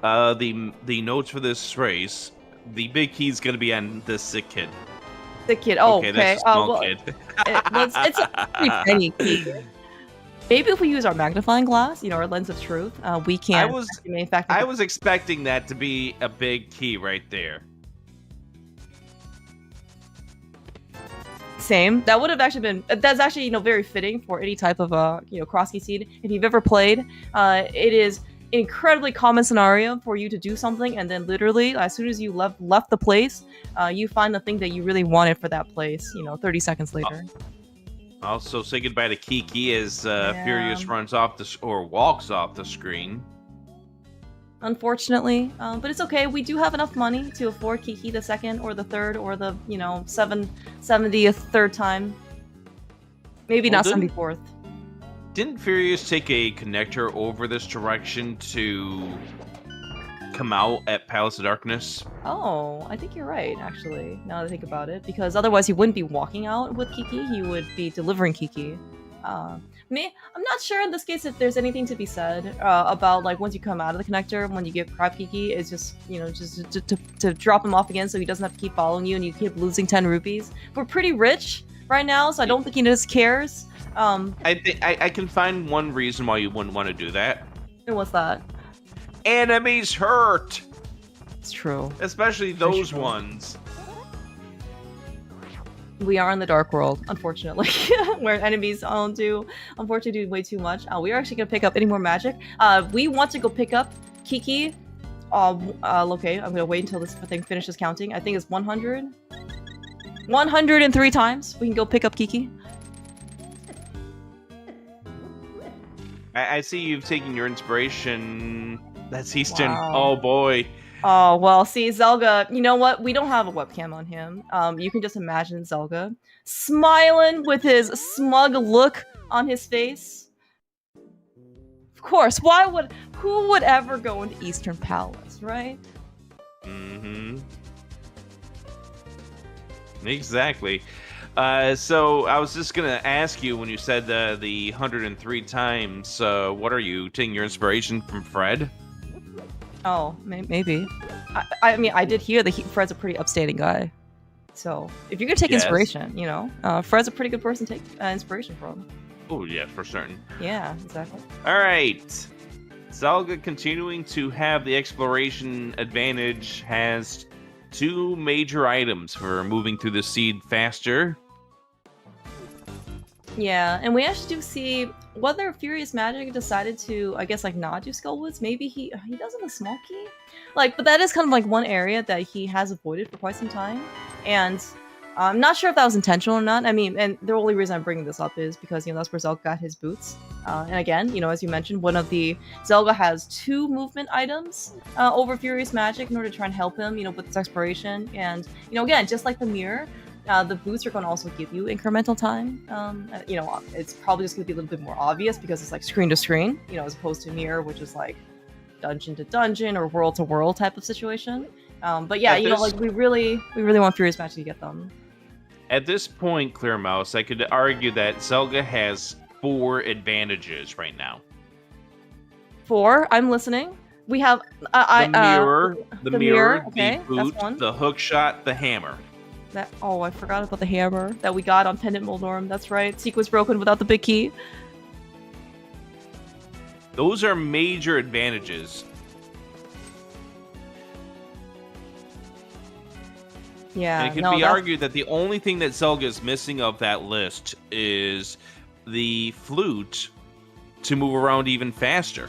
the notes for this race, the big key is going to be on the sick kid. Sick kid. Oh, okay. Okay. That's a small kid. It's a pretty tiny key. Maybe if we use our magnifying glass, you know, our lens of truth, we can. I was expecting that to be a big key right there. Same. That would have actually been. That's actually, you know, very fitting for any type of you know, Crosskey seed. If you've ever played, it is an incredibly common scenario for you to do something, and then literally, as soon as you left the place, you find the thing that you really wanted for that place. You know, 30 seconds later. Also, say goodbye to Kiki as Furious runs off or walks off the screen. unfortunately. But it's okay. We do have enough money to afford Kiki the second or the third or the 70th third time. Maybe Well, not 74th. Didn't Furious take a connector over this direction to come out at Palace of Darkness? Oh, I think you're right, actually, now that I think about it. Because otherwise he wouldn't be walking out with Kiki, he would be delivering Kiki. I'm not sure in this case if there's anything to be said about, like, once you come out of the connector, when you get Crab Kiki, it's just, just to drop him off again so he doesn't have to keep following you and you keep losing 10 rupees. We're pretty rich right now, so I don't think he just cares. I think I can find one reason why you wouldn't want to do that. And what's that? Enemies hurt! It's true. Especially those ones. We are in the dark world, unfortunately, where enemies do unfortunately do way too much. We are actually gonna pick up any more magic. We want to go pick up Kiki. Okay, I'm gonna wait until this thing finishes counting. I think it's 100. 103 times we can go pick up Kiki. I see you've taken your inspiration. That's Eastern. Wow. Oh boy. Oh, well, see, Zelga, you know what? We don't have a webcam on him. You can just imagine Zelga smiling with his smug look on his face. Of course, who would ever go into Eastern Palace, right? Mm-hmm. Exactly. So I was just gonna ask you when you said the 103 times, what are you taking your inspiration from Fred? Oh, maybe. I mean, I did hear that Fred's a pretty upstanding guy. So if you're gonna take inspiration, Fred's a pretty good person to take inspiration from. Oh yeah, for certain. Yeah, exactly. All right. Zelda continuing to have the exploration advantage has 2 major items for moving through the seed faster. Yeah, and we actually do see whether FuriousMagic decided to, I guess, like, not do Skullwoods. Maybe he does have a small key, but that is kind of like one area that he has avoided for quite some time, and I'm not sure if that was intentional or not. I mean, and the only reason I'm bringing this up is because that's where Zelda got his boots. And again, as you mentioned, Zelda has 2 movement items over FuriousMagic in order to try and help him, with this exploration. And again, just like the mirror, the boots are going to also give you incremental time. It's probably just going to be a little bit more obvious because it's like screen to screen, as opposed to mirror, which is like dungeon to dungeon or world to world type of situation. But yeah, we really want FuriousMagic to get them. At this point, Clear Mouse, I could argue that Zelda has 4 advantages right now. 4? I'm listening. We have the mirror, okay, the boot, the hook shot, the hammer. I forgot about the hammer that we got on Pendant Molnorm. That's right. Sequence broken without the big key. Those are major advantages. Yeah, and it could be argued that the only thing that Zelda is missing of that list is the flute to move around even faster.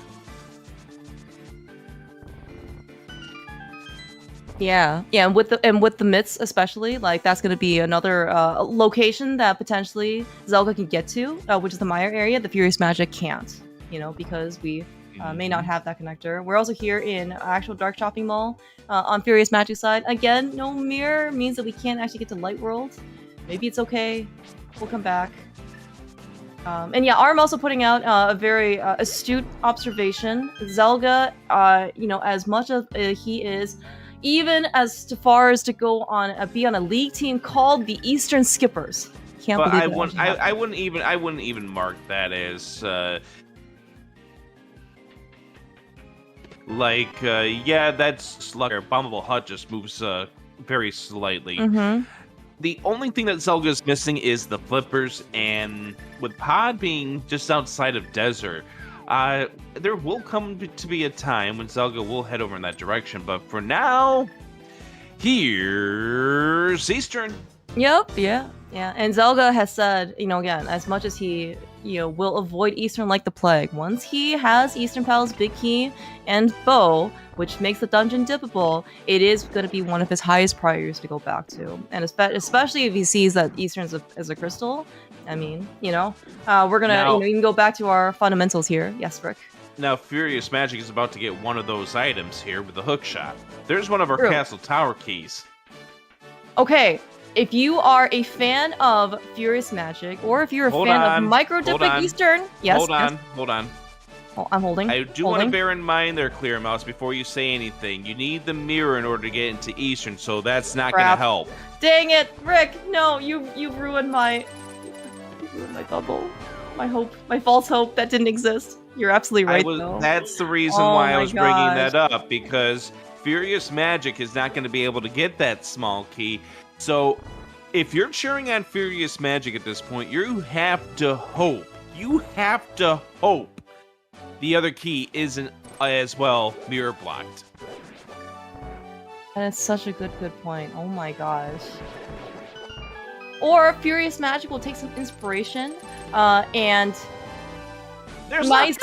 Yeah, and with the mitts especially, that's going to be another location that potentially Zelda can get to, which is the Mire area. The FuriousMagic can't, because we may not have that connector. We're also here in actual Dark Shopping Mall on FuriousMagic side. Again, no mirror means that we can't actually get to Light World. Maybe it's okay. We'll come back. And yeah, Arm also putting out a very astute observation. Zelda, as much as he is, even as far as to go on be on a league team called the Eastern Skippers. Can't believe it. I wouldn't even mark that as that's like Bombable Hut just moves very slightly. Mm-hmm. The only thing that Zelda is missing is the flippers, and with Pod being just outside of Desert, there will come to be a time when Zelda will head over in that direction, but for now, here's Eastern. Yep, yeah. And Zelda has said, again, as much as he, will avoid Eastern like the plague, once he has Eastern Palace Big Key and Bow, which makes the dungeon dippable, it is going to be one of his highest priorities to go back to. And especially if he sees that Eastern is a crystal. I mean, we're going to, you can go back to our fundamentals here. Yes, Rick? Now, FuriousMagic is about to get one of those items here with the hook shot. There's one of our True. castle tower keys. Okay, if you are a fan of FuriousMagic, or if you're a fan of Microdiptic Eastern, yes. Hold on. Oh, I'm holding. I do want to bear in mind there, Clear Mouse, before you say anything. You need the mirror in order to get into Eastern, so that's not going to help. Dang it, Rick! No, you ruined my bubble. My hope, my false hope that didn't exist. You're absolutely right, though. That's the reason why I was bringing that up, because FuriousMagic is not going to be able to get that small key. So, if you're cheering on FuriousMagic at this point, you have to hope. You have to hope the other key isn't as well mirror blocked. That is such a good point. Oh my gosh. Or FuriousMagic will take some inspiration, and there's nice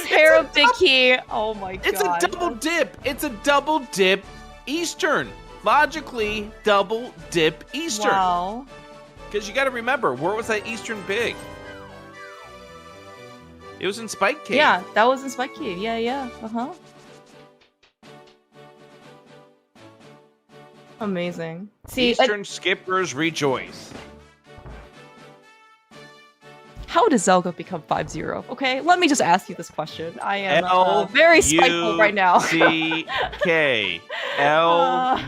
Hera big key. Oh my god. It's a double dip. It's a double dip Eastern. Logically, double dip Eastern. Wow. Because you got to remember, where was that Eastern big? It was in Spike Cave. Yeah, that was in Spike Cave. Yeah. Amazing. See, Eastern skippers rejoice. How does Zelda become 5-0? Okay, let me just ask you this question. I am very spiteful right now. L-U-C-K. L-U-C-K.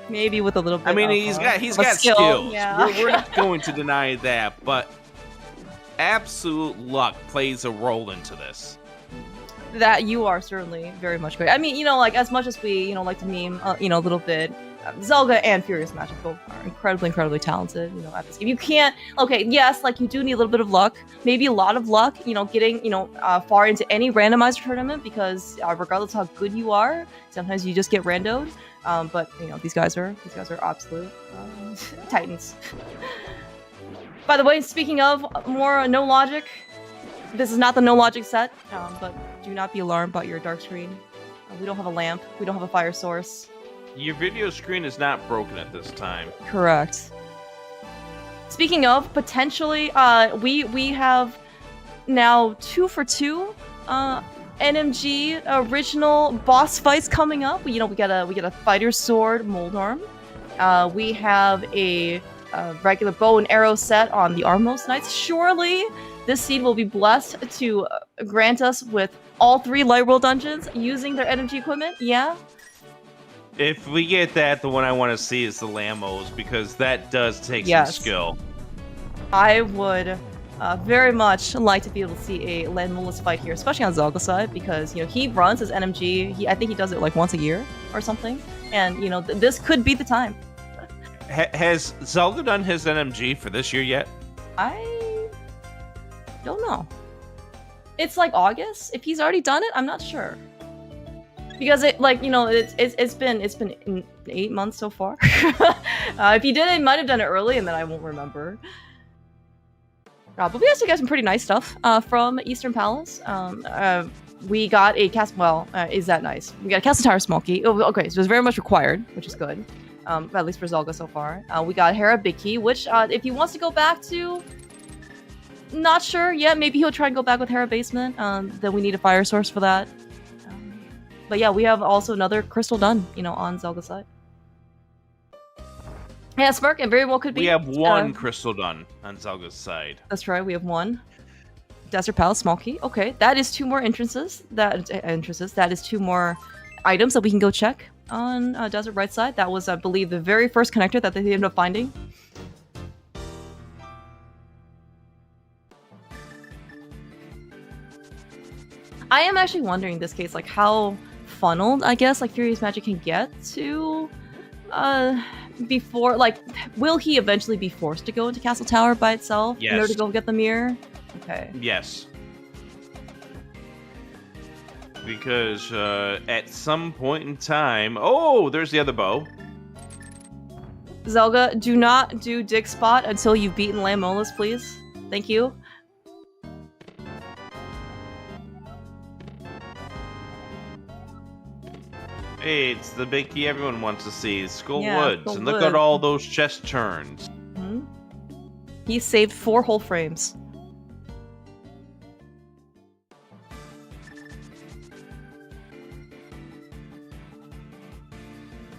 Maybe with a little bit. I mean, he's got skills. Yeah. We're not going to deny that, but absolute luck plays a role into this. That you are certainly very much great. I mean, like, as much as we, like to meme, a little bit, Zelda and FuriousMagic both are incredibly talented, at this game. You can't, okay, yes, like, you do need a little bit of luck, maybe a lot of luck, getting, far into any randomizer tournament, because regardless of how good you are, sometimes you just get randoed. But, these guys are absolute titans. By the way, speaking of more no logic, this is not the no logic set, but do not be alarmed about your dark screen. We don't have a lamp. We don't have a fire source. Your video screen is not broken at this time. Correct. Speaking of, potentially, we have now 2 for 2 NMG original boss fights coming up. We got a fighter sword mold arm. We have a regular bow and arrow set on the Armmost Knights. Surely this seed will be blessed to grant us with all 3 light world dungeons using their energy equipment. Yeah. If we get that, the one I want to see is the Lambos, because that does take some skill. I would very much like to be able to see a Landmolus fight here, especially on Zelga's side, because he runs his NMG. I think he does it like once a year or something, and this could be the time. Has Zelda done his NMG for this year yet? I don't know. It's like August. If he's already done it, I'm not sure. Because it's been 8 months so far. If he did it, he might have done it early, and then I won't remember. But we also got some pretty nice stuff from Eastern Palace. We got a cast. Well, is that nice? We got a Castle Tower small key. Oh, okay, so it's very much required, which is good. At least for Zelda so far. We got Hera big key, which if he wants to go back to, not sure yet. Maybe he'll try and go back with Hera basement. Then we need a fire source for that. But yeah, we have also another crystal done, on Zelda's side. Yeah, Smirk, and very well could be. We have one crystal done on Zelda's side. That's right, we have one. Desert Palace, small key. Okay, that is 2 more entrances. That is 2 more items that we can go check on Desert right side. That was, I believe, the very first connector that they ended up finding. I am actually wondering in this case, like, how funneled, I guess, like, FuriousMagic can get to, before, like, will he eventually be forced to go into Castle Tower by itself in order to go get the mirror? Okay. Yes. Because, at some point in time... Oh, there's the other bow. Zelda, do not do dig spot until you've beaten Lamolus, please. Thank you. Hey, it's the big key everyone wants to see. Skull Yeah, Woods. Skull And look Wood. at all those chest turns. He saved 4 whole frames.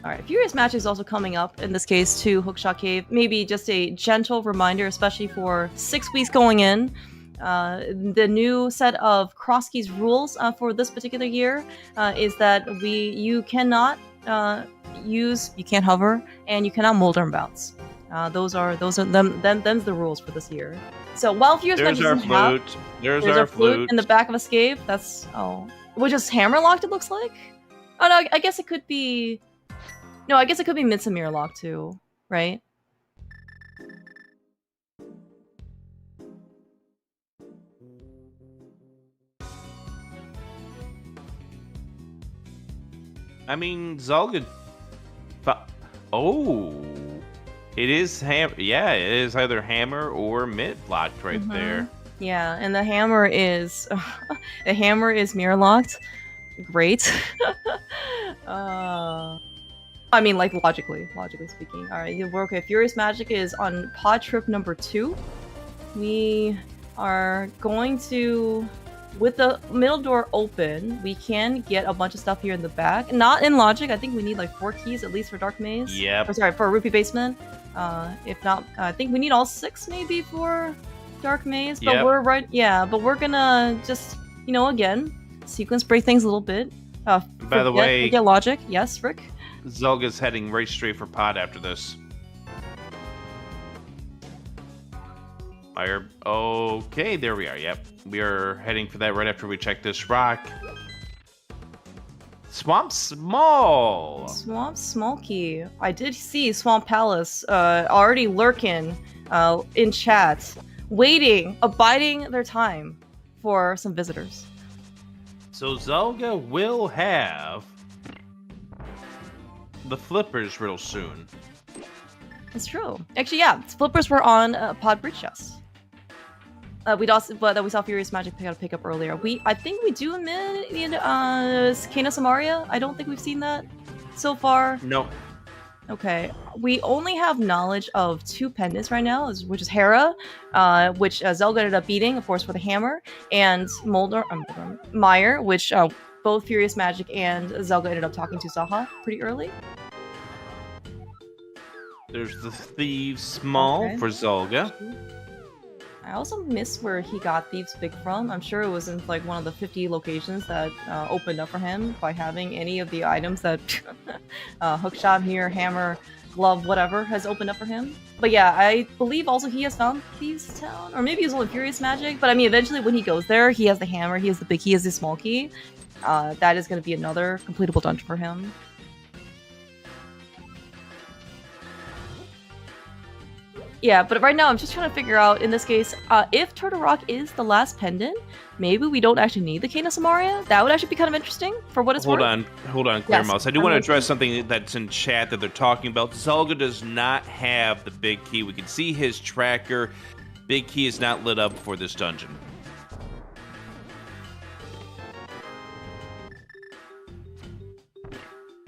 All right, Furious Magic is also coming up, in this case, to Hookshot Cave. Maybe just a gentle reminder, especially for 6 weeks going in. The new set of Crosskeys rules for this particular year is that you cannot you can't hover, and you cannot mold arm bounce. Them's the rules for this year. So while Furious Magic There's our doesn't have, flute. There's our flute. in the back of a scave. Which is hammerlocked. It looks like. Oh no, I guess it could be. No, I guess it could be Midsommar lock too, right? I mean, Zelda. Oh, it is Yeah, it is either hammer or mid locked right there. Yeah, and the hammer is mirror locked. Great. I mean, like logically speaking. All right, we're okay. Furious Magic is on pod trip number 2. We are going to, with the middle door open, we can get a bunch of stuff here in the back. Not in logic. I think we need like 4 keys at least for Dark Maze. Yep. Or, sorry, for Rupee Basement. If not, I think we need all 6 maybe for Dark Maze. But we're right. Yeah, but we're gonna just, again, sequence break things a little bit. By the way, forget logic. Yes, Rick. Zelga's heading right straight for pod after this. Okay, there we are. Yep, we are heading for that right after we check this rock. Swamp Small Key. I did see Swamp Palace already lurking in chat, waiting, abiding their time for some visitors. So Zelda will have the flippers real soon. It's true. Actually, yeah, flippers were on Pod Bridge Chest. We saw Furious Magic pick up earlier. I think we do need Kena Samaria. I don't think we've seen that so far. No. Okay. We only have knowledge of 2 pendants right now, which is Hera, which Zelda ended up beating, of course, for the hammer, and Meyer, which both Furious Magic and Zelda ended up talking to Zaha pretty early. There's the Thieves Small for Zelda. I also miss where he got Thieves Big from. I'm sure it was in like one of the 50 locations that opened up for him by having any of the items that Hookshot here, Hammer, Glove, whatever has opened up for him. But yeah, I believe also he has found Thieves Town, or maybe it's only Furious Magic. But I mean, eventually when he goes there, he has the hammer, he has the big key, he has the small key. That is going to be another completable dungeon for him. Yeah, but right now I'm just trying to figure out, in this case, if Turtle Rock is the last pendant, maybe we don't actually need the Kena Samaria. That would actually be kind of interesting for what it's worth. Hold on, Clear Mouse. I do want to address something that's in chat that they're talking about. Zelda does not have the big key. We can see his tracker. Big key is not lit up for this dungeon.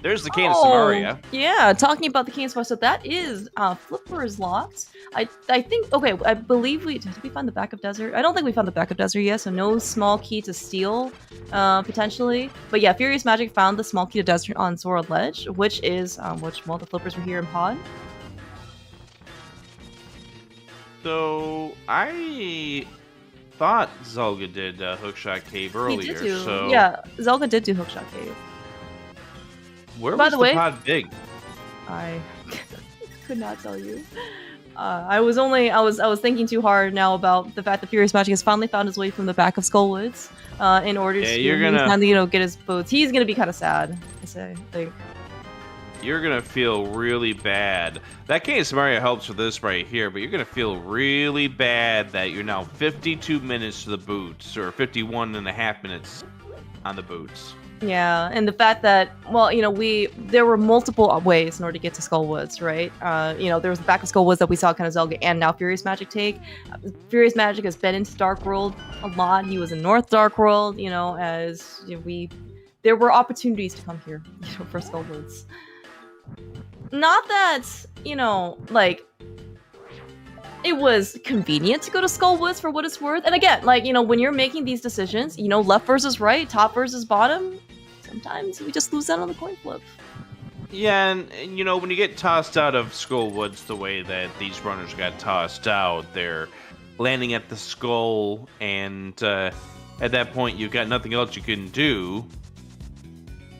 There's the Kena Samaria. Yeah, talking about the Kena Samaria. So that is Flipper is locked. I think, okay, I believe did we find the backup desert? I don't think we found the backup desert yet, so no small key to steal, potentially. But yeah, Furious Magic found the small key to desert on Zora Ledge, which is, well, the Flippers were here in Pod. So, I thought Zelda did Hookshot Cave earlier, so... Yeah, Zelda did do Hookshot Cave. Where was the pod big? I could not tell you. I was thinking too hard now about the fact that Furious Magic has finally found his way from the back of Skullwoods in order to get his boots. He's gonna be kind of sad, I think. You're gonna feel really bad. That Kena Samaria helps with this right here, but you're gonna feel really bad that you're now 52 minutes to the boots, or 51 and a half minutes on the boots. Yeah, and the fact that, well, there were multiple ways in order to get to Skullwoods, right? There was the back of Skullwoods that we saw kind of Zelda and now Furious Magic take. Furious Magic has been into Dark World a lot. He was in North Dark World, there were opportunities to come here, for Skullwoods. Not that, it was convenient to go to Skullwoods for what it's worth. And again, when you're making these decisions, left versus right, top versus bottom, sometimes we just lose out on the coin flip. Yeah, and you know, when you get tossed out of Skull Woods the way that these runners got tossed out, they're landing at the skull, and at that point, you've got nothing else you can do.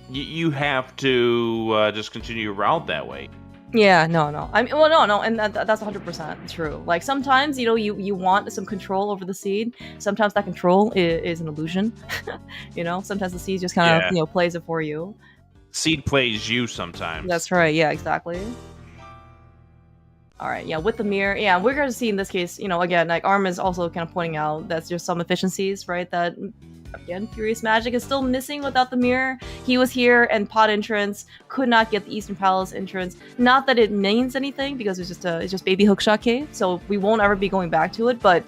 You have to just continue your route that way. Yeah, no. I mean, well, no, and that's 100% true. Like, sometimes, you know, you want some control over the seed. Sometimes that control is an illusion. You know, sometimes the seed just kind of, you know, plays it for you. Seed plays you sometimes. That's right, yeah, exactly. Alright, yeah, with the mirror, yeah, we're going to see in this case, you know, again, like, Arm is also kind of pointing out that there's some efficiencies, right, that, again, FuriousMagic is still missing without the mirror. He was here, and pod entrance, could not get the Eastern Palace entrance. Not that it means anything, because it's just Baby Hookshot Cave, so we won't ever be going back to it, but,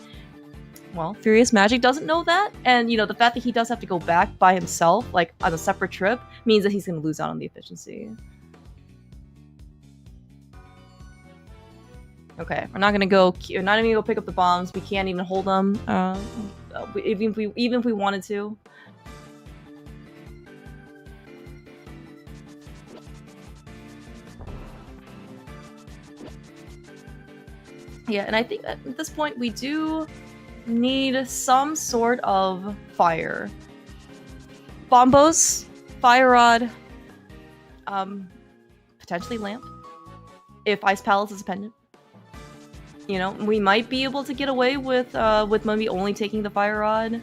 well, FuriousMagic doesn't know that, and, you know, the fact that he does have to go back by himself, like, on a separate trip, means that he's going to lose out on the efficiency. Okay, we're not gonna go. We're not even gonna go pick up the bombs. We can't even hold them. Even if we wanted to. Yeah, and I think at this point we do need some sort of fire. Bombos, fire rod, potentially lamp. If Ice Palace is a pendant. You know, we might be able to get away with maybe only taking the fire rod,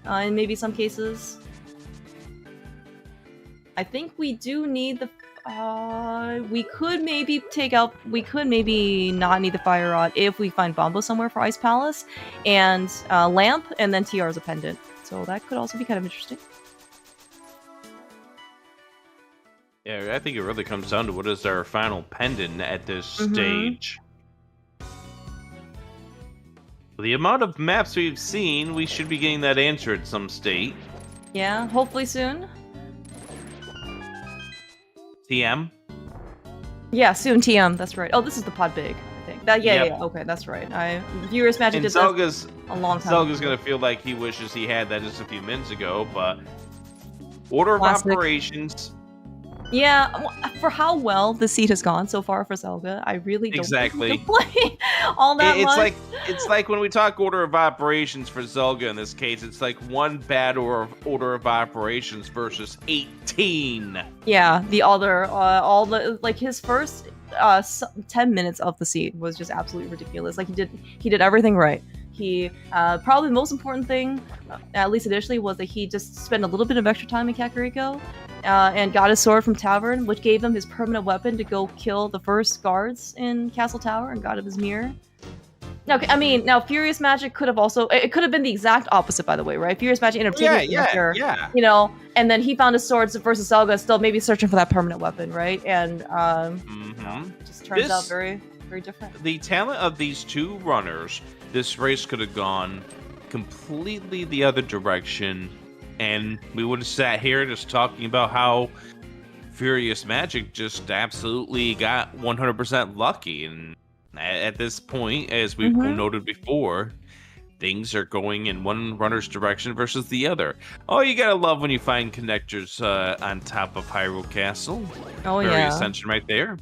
in maybe some cases. I think we do need the. We could maybe not need the fire rod if we find Bombo somewhere for Ice Palace, and lamp, and then TR as a pendant. So that could also be kind of interesting. Yeah, I think it really comes down to what is our final pendant at this stage. The amount of maps we've seen, we should be getting that answer at some state. Yeah, hopefully soon. TM? Yeah, soon TM, that's right. Oh, this is the pod big, I think. Yeah, okay, that's right. FuriousMagic did Zelga's, this a long time Zelga's ago. gonna feel like he wishes he had that just a few minutes ago, but order Classic. of operations. Yeah, for how well the seed has gone so far for Zelda, I really don't think we can play all that much. It's like when we talk order of operations for Zelda in this case, it's like one bad order of operations versus 18. Yeah, the other, like his first 10 minutes of the seed was just absolutely ridiculous. Like he did everything right. He probably the most important thing, at least initially, was that he just spent a little bit of extra time in Kakariko. And got his sword from Tavern, which gave him his permanent weapon to go kill the first guards in Castle Tower, and got him his mirror. Now, I mean, FuriousMagic could have also... It could have been the exact opposite, by the way, right? FuriousMagic ended up taking yeah. You know, and then he found his sword versus Zelda, still maybe searching for that permanent weapon, right? And it just turns out very, very different. The talent of these two runners, this race could have gone completely the other direction, and we would have sat here just talking about how FuriousMagic just absolutely got 100% lucky. And at this point, as we've noted before, things are going in one runner's direction versus the other. Oh, you gotta love when you find connectors on top of Hyrule Castle. Oh, Fairy Ascension right there.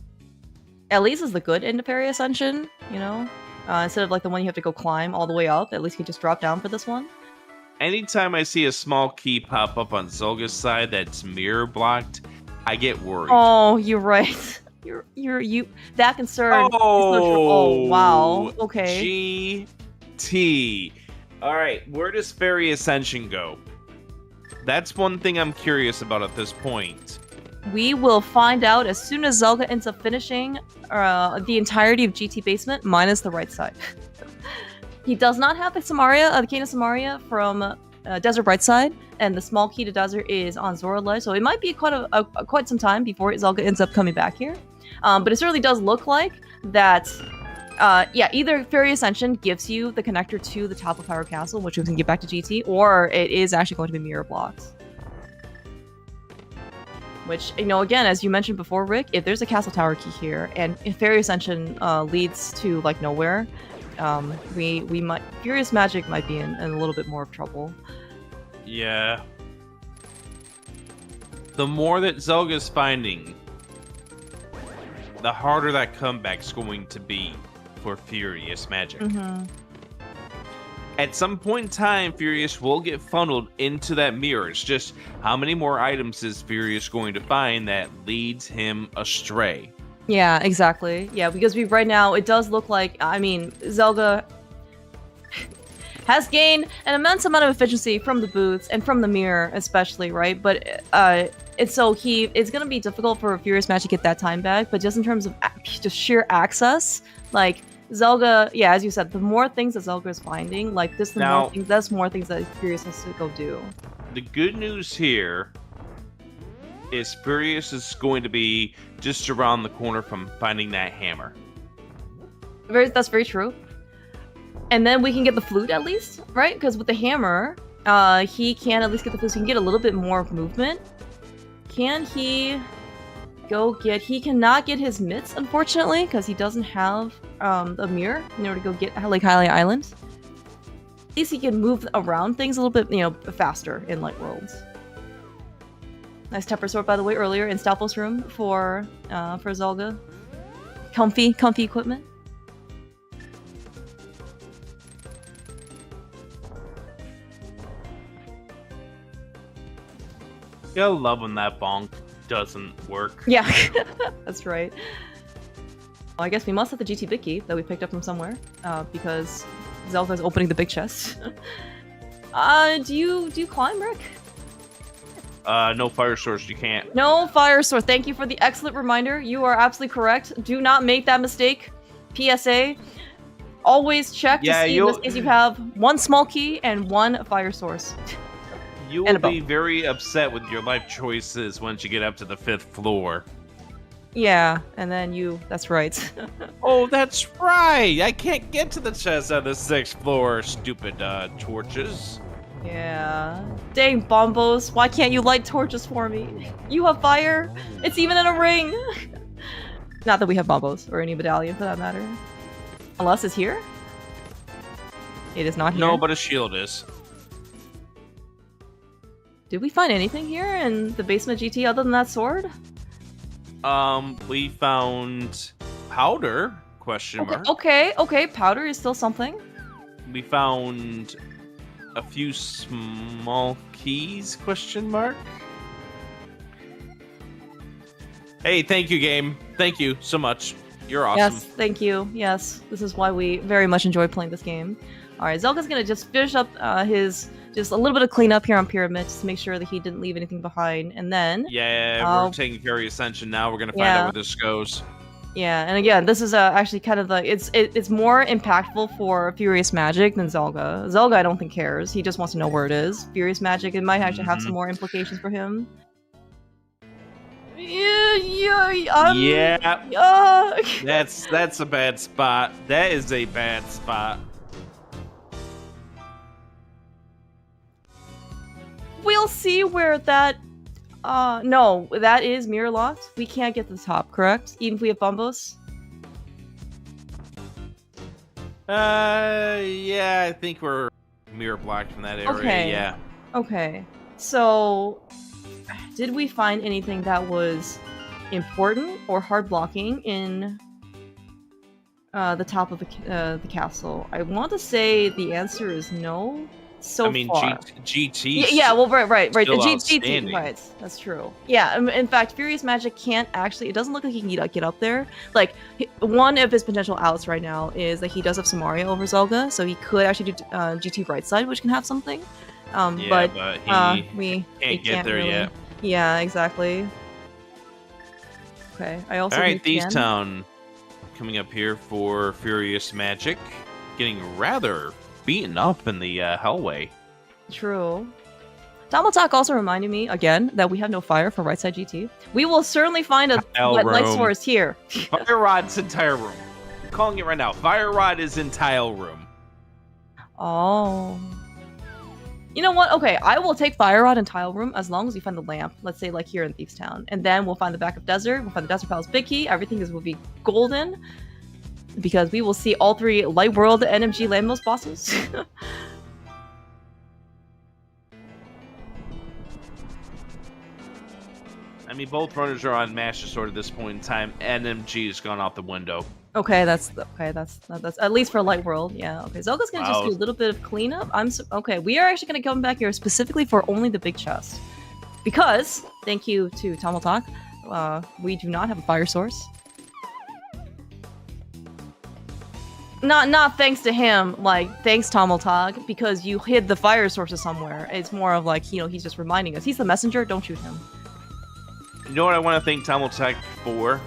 At least it's the good end of Fairy Ascension, you know? Instead of like the one you have to go climb all the way up, at least you can just drop down for this one. Anytime I see a small key pop up on Zelga's side that's mirror blocked, I get worried. Oh, you're right. You that concern. Oh wow. Okay. GT. All right, where does Fairy Ascension go? That's one thing I'm curious about at this point. We will find out as soon as Zelda ends up finishing the entirety of GT Basement minus the right side. He does not have the Samaria, the Cane of Samaria from Desert Bright Side, and the small key to Desert is on Zora Ledge, so it might be quite some time before Zelda ends up coming back here. But it certainly does look like that, either Fairy Ascension gives you the connector to the top of Hyrule Castle, which we can get back to GT, or it is actually going to be mirror blocks. Which, you know, again, as you mentioned before, Rick, if there's a Castle Tower key here, and if Fairy Ascension leads to, like, nowhere, FuriousMagic might be in a little bit more of trouble. Yeah. The more that Zelga's finding the harder that comeback's going to be for FuriousMagic. Mm-hmm. At some point in time, Furious will get funneled into that mirror. It's just how many more items is Furious going to find that leads him astray? Yeah, exactly. Yeah, because right now it does look like, I mean, Zelda has gained an immense amount of efficiency from the boots and from the mirror, especially, right? But it's gonna be difficult for FuriousMagic to get that time back. But just in terms of just sheer access, like Zelda, yeah, as you said, the more things that Zelda is finding, like this, that's more things that Furious has to go do. The good news here is Furious is going to be just around the corner from finding that hammer. That's very true. And then we can get the flute at least, right? Because with the hammer, he can at least get the flute, so he can get a little bit more movement. Can he go get... He cannot get his mitts, unfortunately, because he doesn't have a mirror in order to go get, like, Highlight Island. At least he can move around things a little bit, you know, faster in Light Worlds. Nice temper sword, by the way, earlier in Stalfos' room for Zelda. Comfy equipment. You gotta love when that bonk doesn't work. Yeah, that's right. Well, I guess we must have the GT big key that we picked up from somewhere, because Zelda's opening the big chest. Do you climb, Rick? No fire source, you can't. No fire source. Thank you for the excellent reminder. You are absolutely correct. Do not make that mistake. PSA. Always check to see in this case you have one small key and one fire source. You will be very upset with your life choices once you get up to the 5th floor. Yeah, and then that's right. Oh, that's right! I can't get to the chest on the 6th floor, stupid torches. Yeah. Dang, Bombos, why can't you light torches for me? You have fire! It's even in a ring! Not that we have Bombos, or any medallion for that matter. Unless it's here? It is not here. No, but a shield is. Did we find anything here in the basement GT other than that sword? We found powder, question mark. Okay, powder is still something. We found a few small keys, question mark. Hey, thank you, game. Thank you so much. You're awesome. Yes, thank you. Yes, this is why we very much enjoy playing this game. Alright, Zelda's gonna just finish up just a little bit of cleanup here on Pyramid, just to make sure that he didn't leave anything behind, and then... Yeah, we're taking care of Ascension now. We're gonna find out where this goes. Yeah, and again, this is actually kind of the... It's more impactful for FuriousMagic than Zelda. Zelda, I don't think cares. He just wants to know where it is. FuriousMagic, it might actually have some more implications for him. That's a bad spot. That is a bad spot. We'll see where that... no, that is mirror locked. We can't get to the top, correct? Even if we have Bombos? Yeah, I think we're mirror blocked from that area, okay. Yeah. Okay, so... Did we find anything that was important or hard blocking in the top of the castle? I want to say the answer is no. So far. GT. Yeah, well, right. The GT, right. That's true. Yeah, in fact, FuriousMagic can't actually. It doesn't look like he can get up there. Like one of his potential outs right now is that he does have Samaria over Zelda, so he could actually do GT right side, which can have something. But we can't get there really. Yet. Yeah, exactly. Okay, I also. All right, Thieves Town coming up here for FuriousMagic, getting rather beaten up in the hellway. True. Talk also reminded me again that we have no fire for right side GT. We will certainly find a light source here. Fire Rod's in tile room. I'm calling it right now. Fire Rod is in tile room. Oh. You know what? Okay, I will take Fire Rod in tile room as long as we find the lamp. Let's say like here in Thieves Town, and then we'll find the backup desert. We'll find the Desert Palace big key. Everything will be golden. Because we will see all 3 Light World NMG Landmost bosses. I mean, both runners are on Master Sword at this point in time. NMG has gone out the window. Okay, that's at least for Light World. Yeah. Okay, Zelda's gonna just do a little bit of cleanup. Okay. We are actually gonna come back here specifically for only the big chest, because thank you to Tomotalk, we do not have a fire source. Not thanks to him, like, thanks Tomotalk, because you hid the fire sources somewhere. It's more of like, he's just reminding us. He's the messenger, don't shoot him. You know what I want to thank Tomotalk for?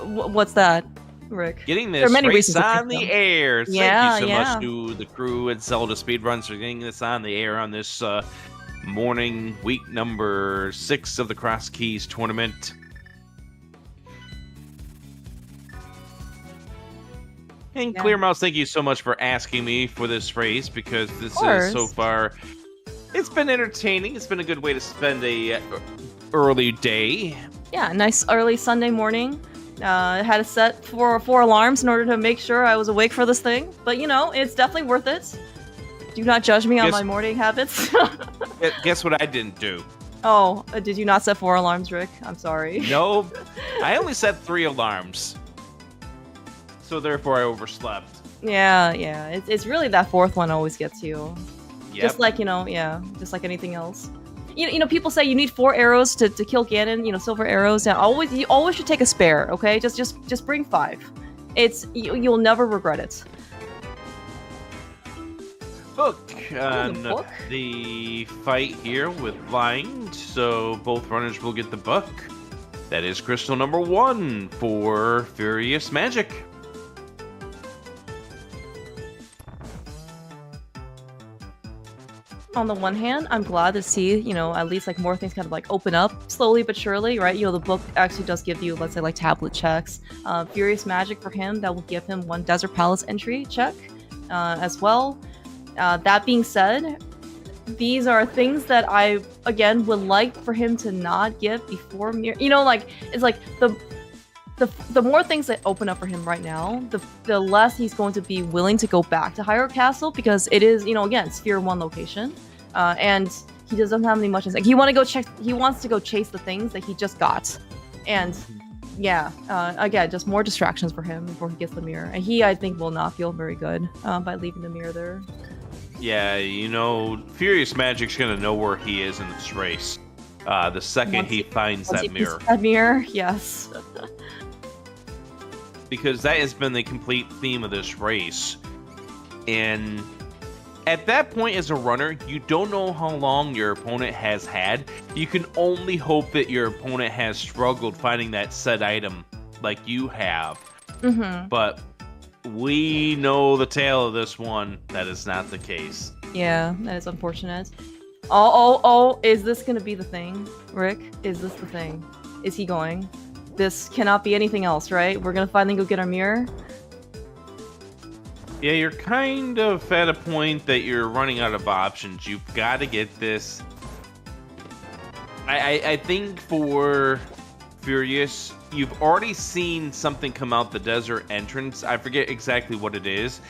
What's that, Rick? Getting this race on the air. Yeah, Thank you so much to the crew at ZeldaSpeedRuns for getting this on the air on this morning, week number 6 of the Crosskeys tournament. And Clear Mouse, thank you so much for asking me for this race, because this is so far, it's been entertaining. It's been a good way to spend a early day. Yeah, nice early Sunday morning. Had to set four alarms in order to make sure I was awake for this thing. But it's definitely worth it. Do not judge me on my morning habits. Guess what I didn't do? Oh, did you not set 4 alarms, Rick? I'm sorry. No, I only set 3 alarms. So therefore I overslept. Yeah. It's really that 4th one always gets you. Yep. Just like, just like anything else. People say you need 4 arrows to kill Ganon, silver arrows. And you always should take a spare, okay? Just bring 5. You'll never regret it. Book on the fight here with Blind, so both runners will get the book. That is crystal number 1 for FuriousMagic. On the one hand, I'm glad to see, at least like more things kind of like open up slowly but surely, right? The book actually does give you, let's say, like tablet checks. FuriousMagic for him, that will give him 1 Desert Palace entry check as well. That being said, these are things that I, again, would like for him to not get before Mirror. It's like the more things that open up for him right now, the less he's going to be willing to go back to Hyrule Castle, because it is, again, Sphere 1 location, and he doesn't have any much. Like, he wants to go chase the things that he just got, and yeah, again, just more distractions for him before he gets the mirror, and I think, will not feel very good by leaving the mirror there. Yeah, FuriousMagic's gonna know where he is in this race. The second he finds that mirror. That mirror, yes. Because that has been the complete theme of this race. And at that point as a runner, you don't know how long your opponent has had. You can only hope that your opponent has struggled finding that said item like you have. Mm-hmm. But we know the tale of this one. That is not the case. Yeah, that is unfortunate. Oh, is this gonna be the thing, Rick? Is this the thing? Is he going? This cannot be anything else, right? We're gonna finally go get our mirror. Yeah, you're kind of at a point that you're running out of options. You've got to get this. I think for Furious, you've already seen something come out the desert entrance. I forget exactly what it is.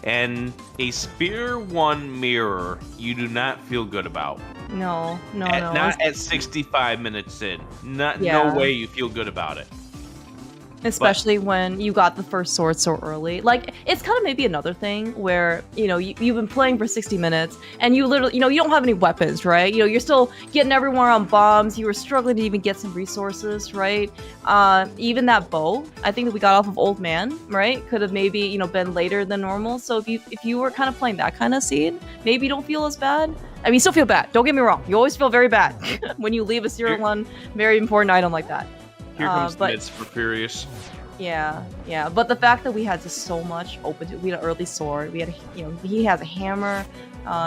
And a Sphere 1 mirror, you do not feel good about. No. Not at 65 minutes in. No way you feel good about it. Especially when you got the first sword so early. Like, it's kind of maybe another thing where, you've been playing for 60 minutes and you literally, you don't have any weapons, right? You're still getting everywhere on bombs. You were struggling to even get some resources, right? Even that bow, I think that we got off of Old Man, right? Could have maybe, been later than normal. So if you were kind of playing that kind of scene, maybe you don't feel as bad. I mean, you still feel bad. Don't get me wrong. You always feel very bad when you leave a Sphere 1 very important item like that. Here comes the mids for Furious. Yeah. But the fact that we had just so much open, we had an early sword. We had, he has a hammer.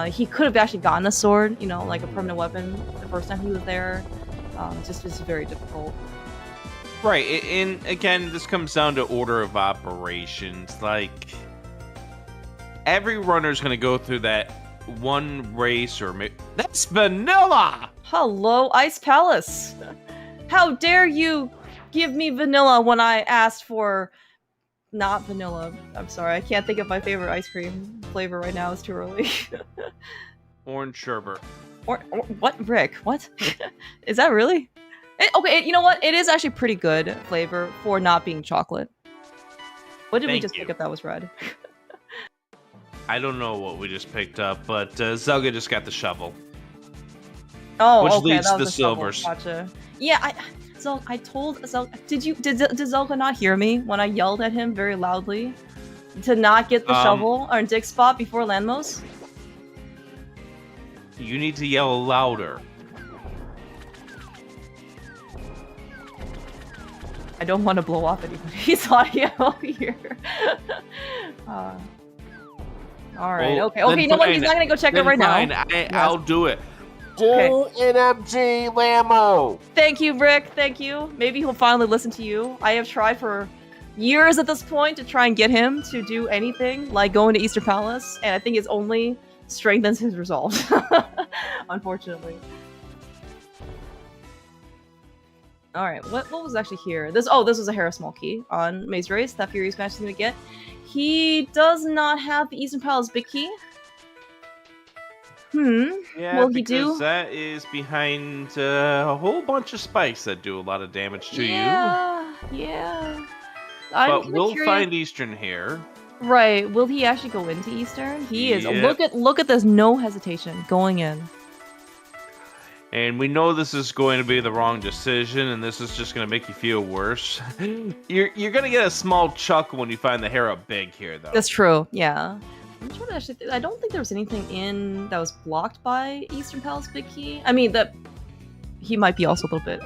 He could have actually gotten a sword, like a permanent weapon the first time he was there. Just very difficult. Right, and again, this comes down to order of operations. Like, every runner's gonna go through that one race that's vanilla. Hello, Ice Palace. How dare you give me vanilla when I asked for not vanilla. I'm sorry, I can't think of my favorite ice cream flavor right now. It's too early. Orange sherbet. Or what, Rick? What? Is that really? Okay, you know what? It is actually pretty good flavor for not being chocolate. What did we Thank just you. pick up that was red? I don't know what we just picked up, but Zelga just got the shovel. Oh, Which okay, leads that to was the shovel. silvers. Gotcha. Yeah, I told Zelga. Did Zelga not hear me when I yelled at him very loudly to not get the shovel or dig spot before Landmos? You need to yell louder. I don't want to blow off anybody's audio here. All right. Well, okay. You know what? He's not gonna go check it right fine. now. I'll do it. Okay. NMG Lammo. Thank you, Rick. Thank you. Maybe he'll finally listen to you. I have tried for years at this point to try and get him to do anything like going to Easter Palace, and I think it's only strengthens his resolve. Unfortunately. All right. What was actually here? This was a Hera small key on Maze Race that FuriousMagic is gonna get. He does not have the Eastern Palace big key. Yeah, Will he because do? that is behind a whole bunch of spikes that do a lot of damage to you. Yeah. But we'll find Eastern here. Right. Will he actually go into Eastern? He is. Yep. Look at this, no hesitation going in. And we know this is going to be the wrong decision, and this is just going to make you feel worse. You're going to get a small chuckle when you find the Hera big here, though. That's true. Yeah. I'm trying to actually. I don't think there was anything in that was blocked by Eastern Palace big key. I mean, that he might be also a little bit.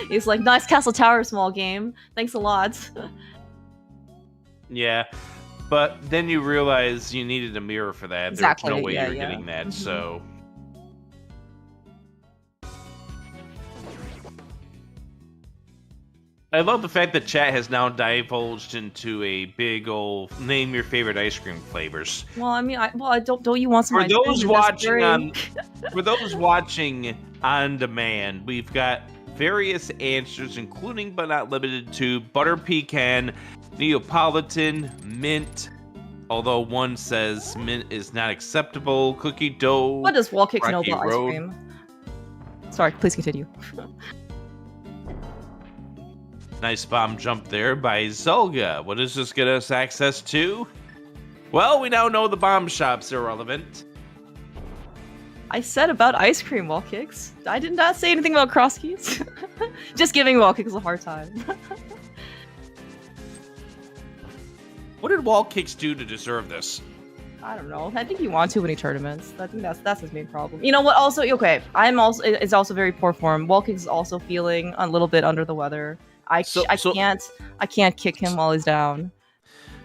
He's like, nice Castle Tower, small game. Thanks a lot. Yeah, but then you realize you needed a mirror for that. Exactly. There's no way Yeah, you're yeah. getting that, Mhm. so. I love the fact that chat has now divulged into a big old name your favorite ice cream flavors. Well, I mean, I don't you want some? For ice cream? those That's watching very- on, for those watching on demand, we've got various answers, including but not limited to butter pecan, Neapolitan, mint. Although one says mint is not acceptable, cookie dough. What does Wall Kicks know Rocky about ice Road. cream? Sorry, please continue. Nice bomb jump there by Zelga. What does this get us access to? Well, we now know the bomb shop's irrelevant. I said about ice cream, Wall Kicks. I did not say anything about Crosskeys. Just giving Wall Kicks a hard time. What did Wall Kicks do to deserve this? I don't know. I think he wants too many tournaments. I think that's his main problem. You know what? Also, okay, it's also very poor form. Wall Kicks is also feeling a little bit under the weather. I can't kick him while he's down.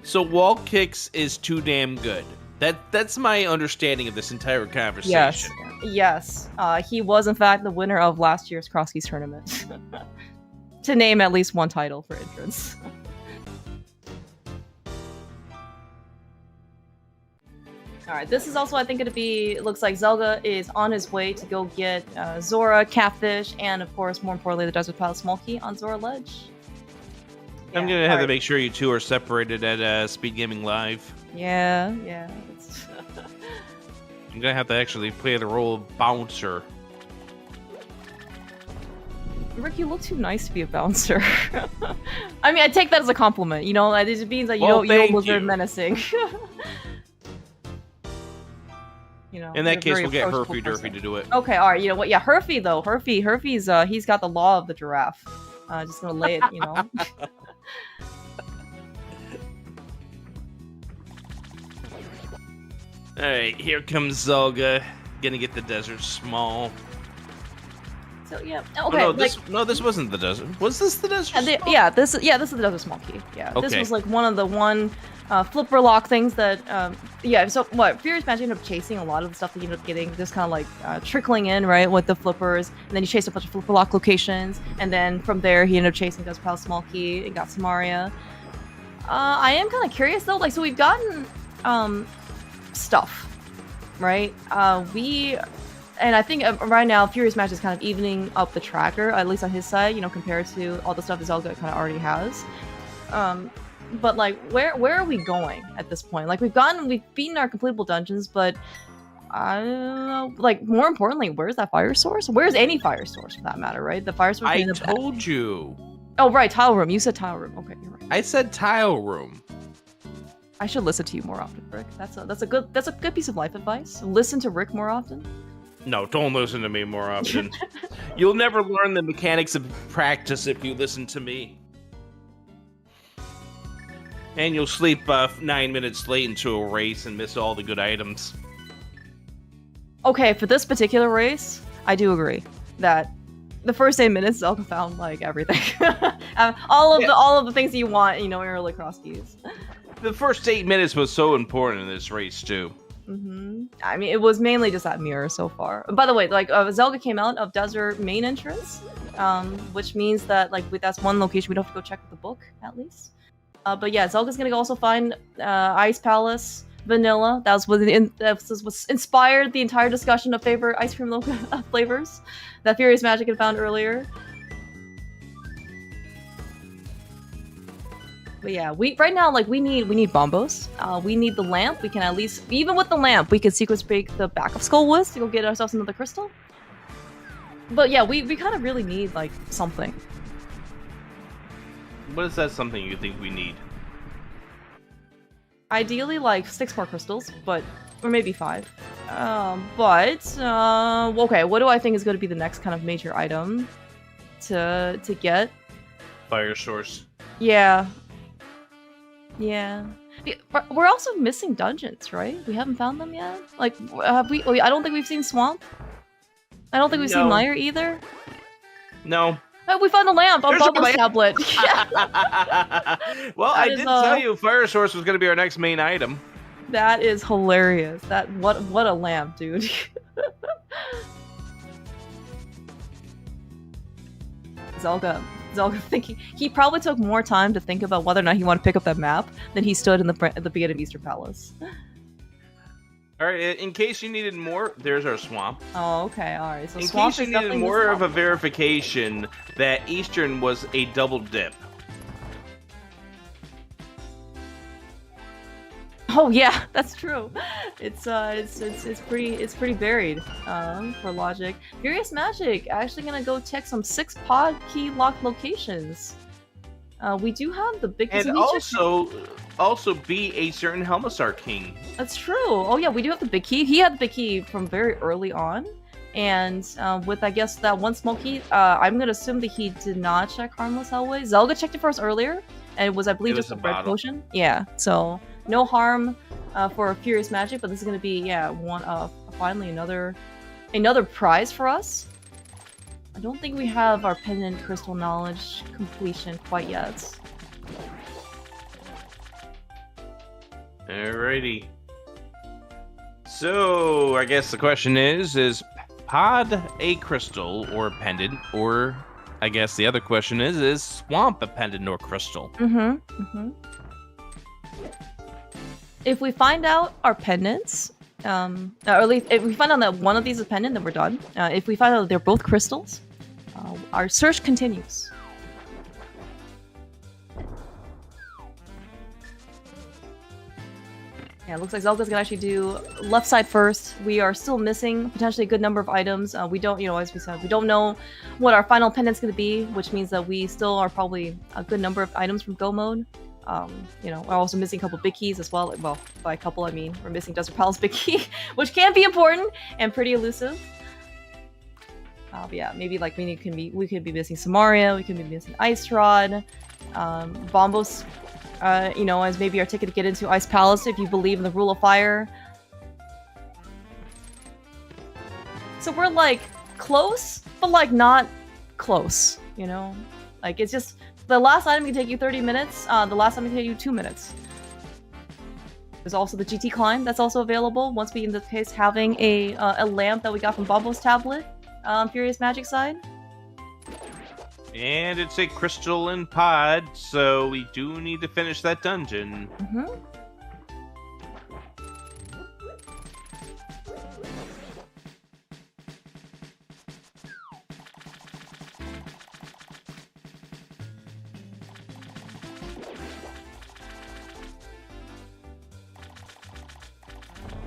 So Wall Kicks is too damn good. That's my understanding of this entire conversation. Yes. He was in fact the winner of last year's Crosskeys tournament. To name at least one title for entrance. Alright, this is also, I think, going to be... It looks like Zelda is on his way to go get Zora, Catfish, and, of course, more importantly, the Desert Palace Small Key on Zora Ledge. I'm going to have to make sure you two are separated at Speed Gaming Live. Yeah. I'm going to have to actually play the role of bouncer. Rick, you look too nice to be a bouncer. I mean, I take that as a compliment, you know? It means that you don't look very menacing. You know, in that case, we'll get approachable Herfy person. Durfy to do it. Okay, all right. You know what? Yeah, Herfy though. Herfy's he's got the law of the giraffe. Just gonna lay it, you know. All right, here comes Zelga, gonna get the desert small. So yeah. Oh, Okay. no, this wasn't the desert. Was this the desert? Small? This is the desert small key. Yeah. This Okay. was like one of the flipper lock things that so what FuriousMagic ended up chasing a lot of the stuff that you ended up getting, just kind of like trickling in, right, with the flippers, and then he chased a bunch of flipper lock locations, and then from there he ended up chasing Desert Palace Small Key and got Samaria. I am kind of curious though, like, so we've gotten stuff, right? And I think right now FuriousMagic is kind of evening up the tracker, at least on his side, you know, compared to all the stuff that Zelda kind of already has. But like, where are we going at this point? Like, we've beaten our completable dungeons, but Like, more importantly, where's that fire source? Where's any fire source for that matter, right? The fire source. I told you. Oh, right, tile room. You said tile room. Okay, you're right. I said tile room. I should listen to you more often, Rick. That's a good piece of life advice. Listen to Rick more often. No, don't listen to me more often. You'll never learn the mechanics of practice if you listen to me. And you'll sleep 9 minutes late into a race and miss all the good items. Okay, for this particular race, I do agree that the first 8 minutes, Zelda found like everything, all of the things that you want, in early Crosskeys. The first 8 minutes was so important in this race too. I mean, it was mainly just that mirror so far. By the way, like Zelda came out of Desert main entrance, which means that like that's one location we don't have to go check the book at least. But yeah, Zelda's gonna also find Ice Palace, Vanilla. That was inspired the entire discussion of favorite ice cream flavors that FuriousMagic had found earlier. But yeah, right now we need bombos. We need the lamp. We can at least, even with the lamp, we can sequence break the back of Skull Woods to go get ourselves another crystal. But yeah, we kind of really need like something. What is that something you think we need? Ideally, like 6 more crystals, or maybe 5. Okay, what do I think is going to be the next kind of major item to get? Fire source. Yeah. We're also missing dungeons, right? We haven't found them yet. Like, have we? I don't think we've seen Swamp. I don't think we've seen Mire either. No. Oh, we found the lamp on Bubbles tablet. Well, I did tell you fire source was going to be our next main item. That is hilarious. What a lamp, dude. Zelda thinking he probably took more time to think about whether or not he wanted to pick up that map than he stood at the beginning of Easter Palace. All right, in case you needed more, there's our swamp. Oh, okay, all right. So in swamp case you needed more of a verification that Eastern was a double dip. Oh yeah, that's true. It's pretty varied for logic. FuriousMagic actually gonna go check some 6 pod key locked locations. We do have the big and also be a certain Helmasar king. That's true. Oh yeah, we do have the big key. He had the big key from very early on, and with I guess that one smoke key, I'm gonna assume that he did not check Harmless Hellway. Zelda checked it for us earlier, and it was I believe just a red potion. Yeah, so no harm for FuriousMagic, but this is gonna be finally another prize for us. I don't think we have our pendant crystal knowledge completion quite yet. Alrighty. So, I guess the question is pod a crystal or a pendant, or I guess the other question is swamp a pendant or crystal? If we find out our pendants, or at least if we find out that one of these is pendant, then we're done. If we find out that they're both crystals, our search continues. Yeah, it looks like Zelda's gonna actually do left side first. We are still missing potentially a good number of items. We don't, as we said, we don't know what our final pendant's gonna be, which means that we still are probably a good number of items from Go mode. We're also missing a couple big keys as well. Well, by a couple I mean we're missing Desert Palace big key, which can be important and pretty elusive. But yeah, maybe like we could be missing Samaria, we could be missing Ice Rod, Bombos. As maybe our ticket to get into Ice Palace if you believe in the rule of fire. So we're like close, but like not close, Like it's just the last item can take you 30 minutes, the last item can take you 2 minutes. There's also the GT climb that's also available once we in this case having a lamp that we got from Bombo's tablet, FuriousMagic side. And it's a crystal and pod, so we do need to finish that dungeon.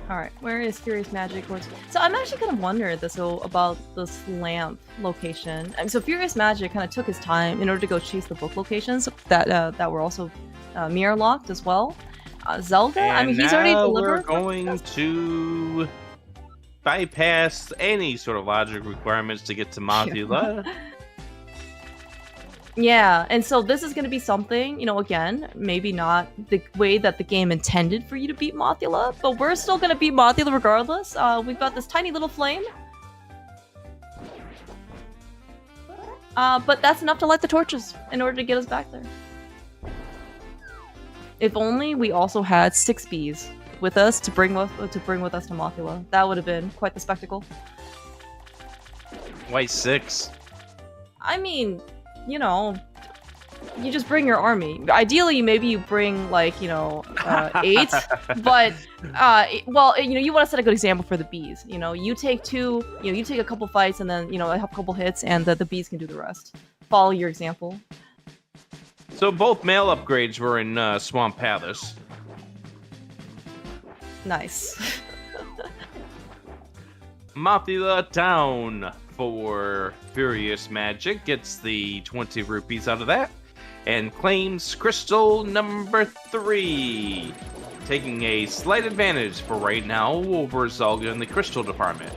All right, where is FuriousMagic? So I'm actually kind of wondering about this lamp location. And so FuriousMagic kind of took his time in order to go chase the book locations that were also mirror locked as well. Zelda, And I mean, he's already delivered. We're going to bypass any sort of logic requirements to get to Mothula. Yeah, and so this is going to be something, you know, again, maybe not the way that the game intended for you to beat Mothula, but we're still going to beat Mothula regardless. We've got this tiny little flame. But that's enough to light the torches in order to get us back there. If only we also had 6 bees with us to bring with us to Mothula. That would have been quite the spectacle. Why 6? I mean, you know, you just bring your army. Ideally, maybe you bring, like, you know, 8. But, well, you know, you want to set a good example for the bees. You know, you take a couple fights and then, you know, a couple hits and the bees can do the rest. Follow your example. So both male upgrades were in Swamp Palace. Nice. Mothula down for FuriousMagic, gets the 20 rupees out of that, and claims crystal number 3, taking a slight advantage for right now over Zelda in the crystal department.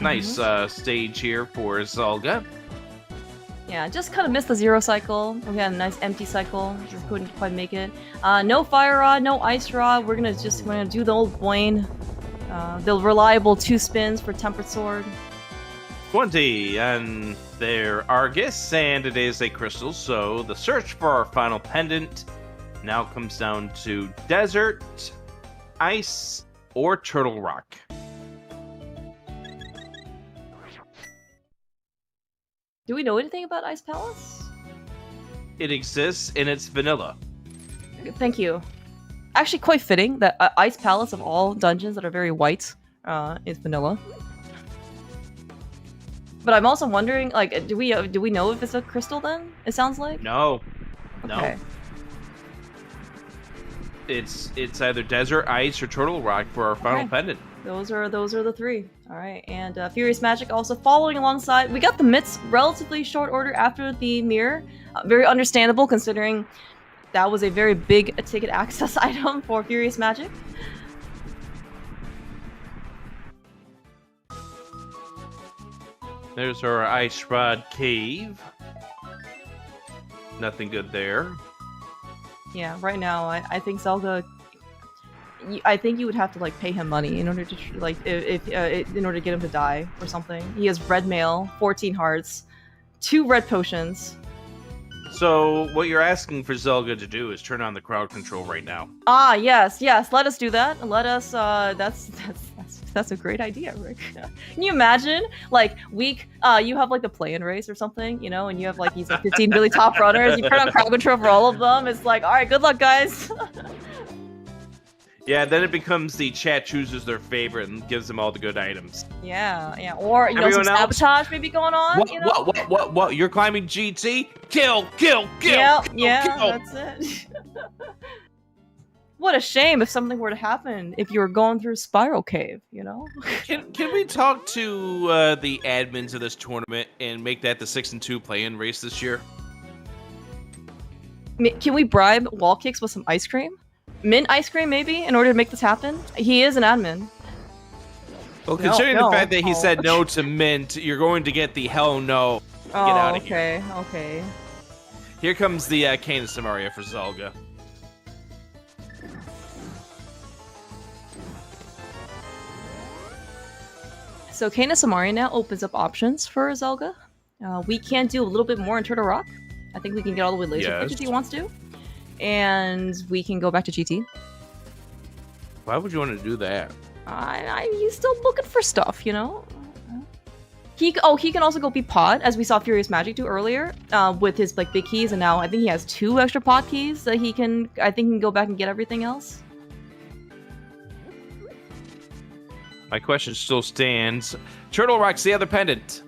Nice stage here for Zelda. Yeah, just kind of missed the 0 cycle. We had a nice empty cycle. Just couldn't quite make it. No fire rod, no ice rod. We're gonna do the old Boyne. The reliable 2 spins for tempered sword. 20 and their Argus, and it is a crystal, so the search for our final pendant now comes down to desert, ice, or turtle rock. Do we know anything about Ice Palace? It exists and it's vanilla. Thank you. Actually, quite fitting that Ice Palace of all dungeons that are very white is vanilla. But I'm also wondering, like, do we know if it's a crystal then? It sounds like. No. Okay. It's either desert, ice, or turtle rock for our final pendant. Those are the 3. All right, and FuriousMagic also following alongside. We got the mitts relatively short order after the mirror. Very understandable considering that was a very big ticket access item for FuriousMagic. There's our ice rod cave. Nothing good there. Yeah, right now I think Zelda. I think you would have to like pay him money in order to in order to get him to die or something. He has red mail, 14 hearts, 2 red potions. So what you're asking for Zelda to do is turn on the crowd control right now. Ah, yes. Let us do that. Let us. That's a great idea, Rick. Can you imagine, like, you have like the play-in race or something, you know, and you have like these like 15 really top runners. You turn on crowd control for all of them. It's like, all right, good luck, guys. Yeah, then it becomes the chat chooses their favorite and gives them all the good items. Yeah. Or, you know, some sabotage maybe going on, what, you know? What? You're climbing GT? Kill! Yeah, that's it. What a shame if something were to happen if you were going through Spiral Cave, you know? Can we talk to the admins of this tournament and make that the 6-2 play-in race this year? Can we bribe Wall Kicks with some ice cream? Mint ice cream, maybe, in order to make this happen? He is an admin. Well, considering the fact that he said no to mint, you're going to get the hell no. Get out of here. Okay. Here comes the Cane of Samaria for Zelda. So Cane of Samaria now opens up options for Zelda. We can do a little bit more in Turtle Rock. I think we can get all the way laser if he wants to. And we can go back to GT. Why would you want to do that? He's still looking for stuff, you know? He can also go be pod, as we saw FuriousMagic do earlier, with his like big keys, and now I think he has 2 extra pod keys that he can go back and get everything else. My question still stands. Turtle Rock's the other pendant.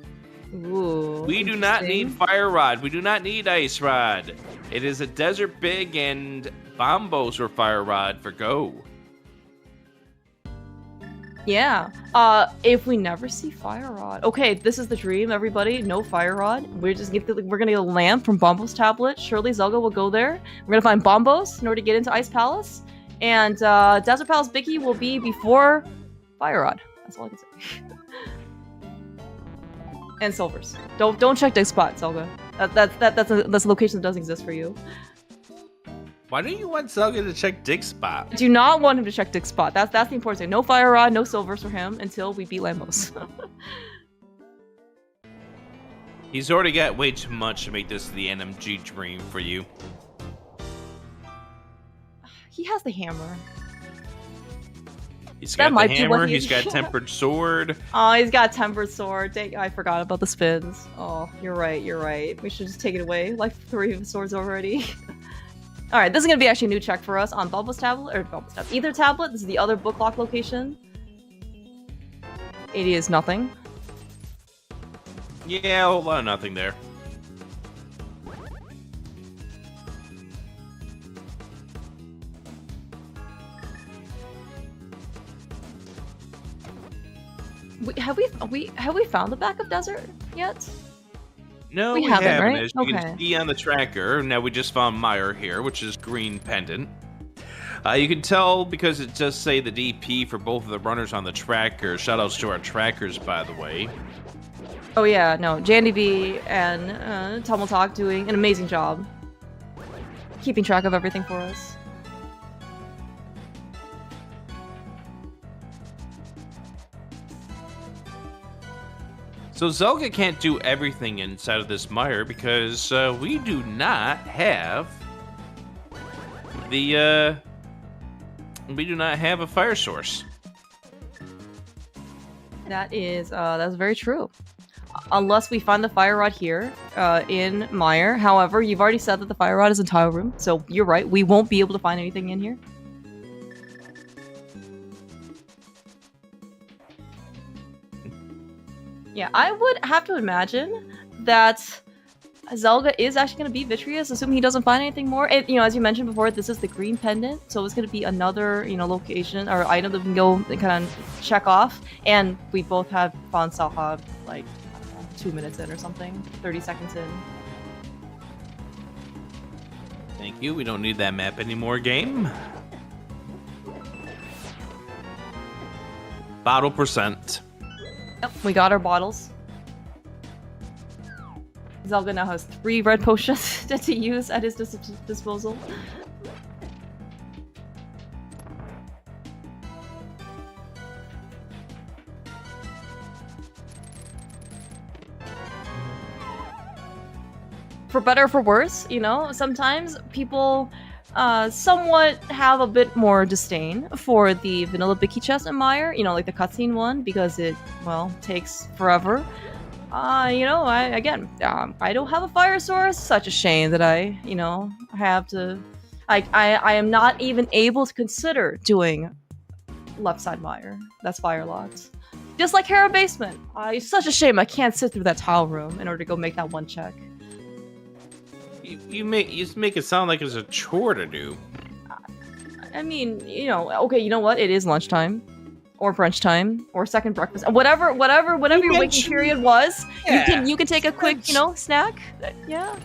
Ooh, we do not need Fire Rod. We do not need Ice Rod. It is a Desert Big and Bombos or Fire Rod for go. Yeah. If we never see Fire Rod. Okay, this is the dream, everybody. No Fire Rod. We're gonna get a lamp from Bombo's tablet. Surely Zelda will go there. We're gonna find Bombos in order to get into Ice Palace. And Desert Palace Bicky will be before Fire Rod. That's all I can say. And Silvers. Don't check Dig Spot, Zelda. That's a location that doesn't exist for you. Why don't you want Zelda to check Dig Spot? Do not want him to check Dig Spot. That's the important thing. No Fire Rod, no Silvers for him until we beat Lambos. He's already got way too much to make this the NMG dream for you. He has the hammer. He's got the hammer, he's got Tempered Sword. Oh, he's got Tempered Sword. Dang, I forgot about the spins. Oh, you're right. We should just take it away. Like 3 of the swords already. Alright, this is gonna be actually a new check for us on Bulbous tablet, or Bulbous tablet. Either tablet, this is the other book lock location. It is nothing. Yeah, a whole lot of nothing there. Have we found the backup desert yet? No, we haven't, right? As you can see on the tracker, now we just found Mire here, which is green pendant. You can tell because it does say the DP for both of the runners on the tracker. Shoutouts to our trackers, by the way. Oh yeah, no, Jandy B and Tumble Talk doing an amazing job keeping track of everything for us. So Zelda can't do everything inside of this mire because we do not have the we do not have a fire source. That's very true. Unless we find the fire rod here in Mire. However, you've already said that the fire rod is in Tile Room, so you're right. We won't be able to find anything in here. Yeah, I would have to imagine that Zelda is actually going to be Vitreous, assuming he doesn't find anything more. And, as you mentioned before, this is the green pendant, so it's going to be another, location or item that we can go and kind of check off. And we both have found Salhab, like, I don't know, 2 minutes in or something, 30 seconds in. Thank you. We don't need that map anymore, game. Bottle percent. Yep, we got our bottles. Zelda now has 3 red potions to use at his disposal. For better or for worse, sometimes people somewhat have a bit more disdain for the vanilla Bicky chest in Mire, like the cutscene one, because it, takes forever. I don't have a fire source. Such a shame that I have to. I am not even able to consider doing left side Mire. That's fire locked. Just like Hera Basement. It's such a shame I can't sit through that tile room in order to go make that one check. You make it sound like it's a chore to do. I mean, okay, you know what? It is lunchtime. Or brunch time, or second breakfast, whatever your waking period was, yeah. you can take a quick, snack. Yeah.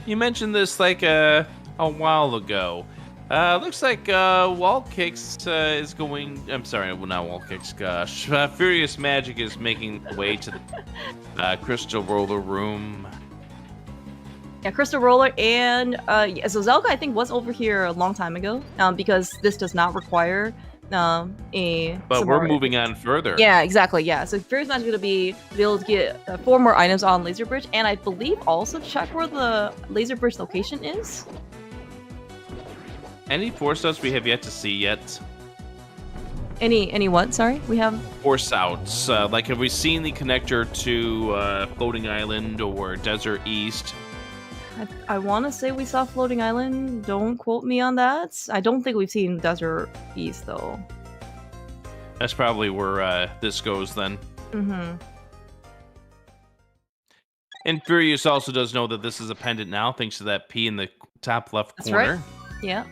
You mentioned this like a while ago. Looks like Wall Kicks is going. I'm sorry, well, not Wall Kicks. Gosh, FuriousMagic is making the way to the Crystal Roller room. Yeah, Crystal Roller and so Zelda I think was over here a long time ago. Because this does not require. But we're moving on further. Yeah, exactly. Yeah, so FuriousMagic is going to be able to get 4 more items on Laser Bridge, and I believe also check where the Laser Bridge location is. Any force outs we have yet to see yet? Any what? Sorry, we have force outs. Like, have we seen the connector to Floating Island or Desert East? I want to say we saw Floating Island. Don't quote me on that. I don't think we've seen Desert East, though. That's probably where this goes, then. Mm-hmm. And Furious also does know that this is a pendant now, thanks to that P in the top left corner. Right. Yeah.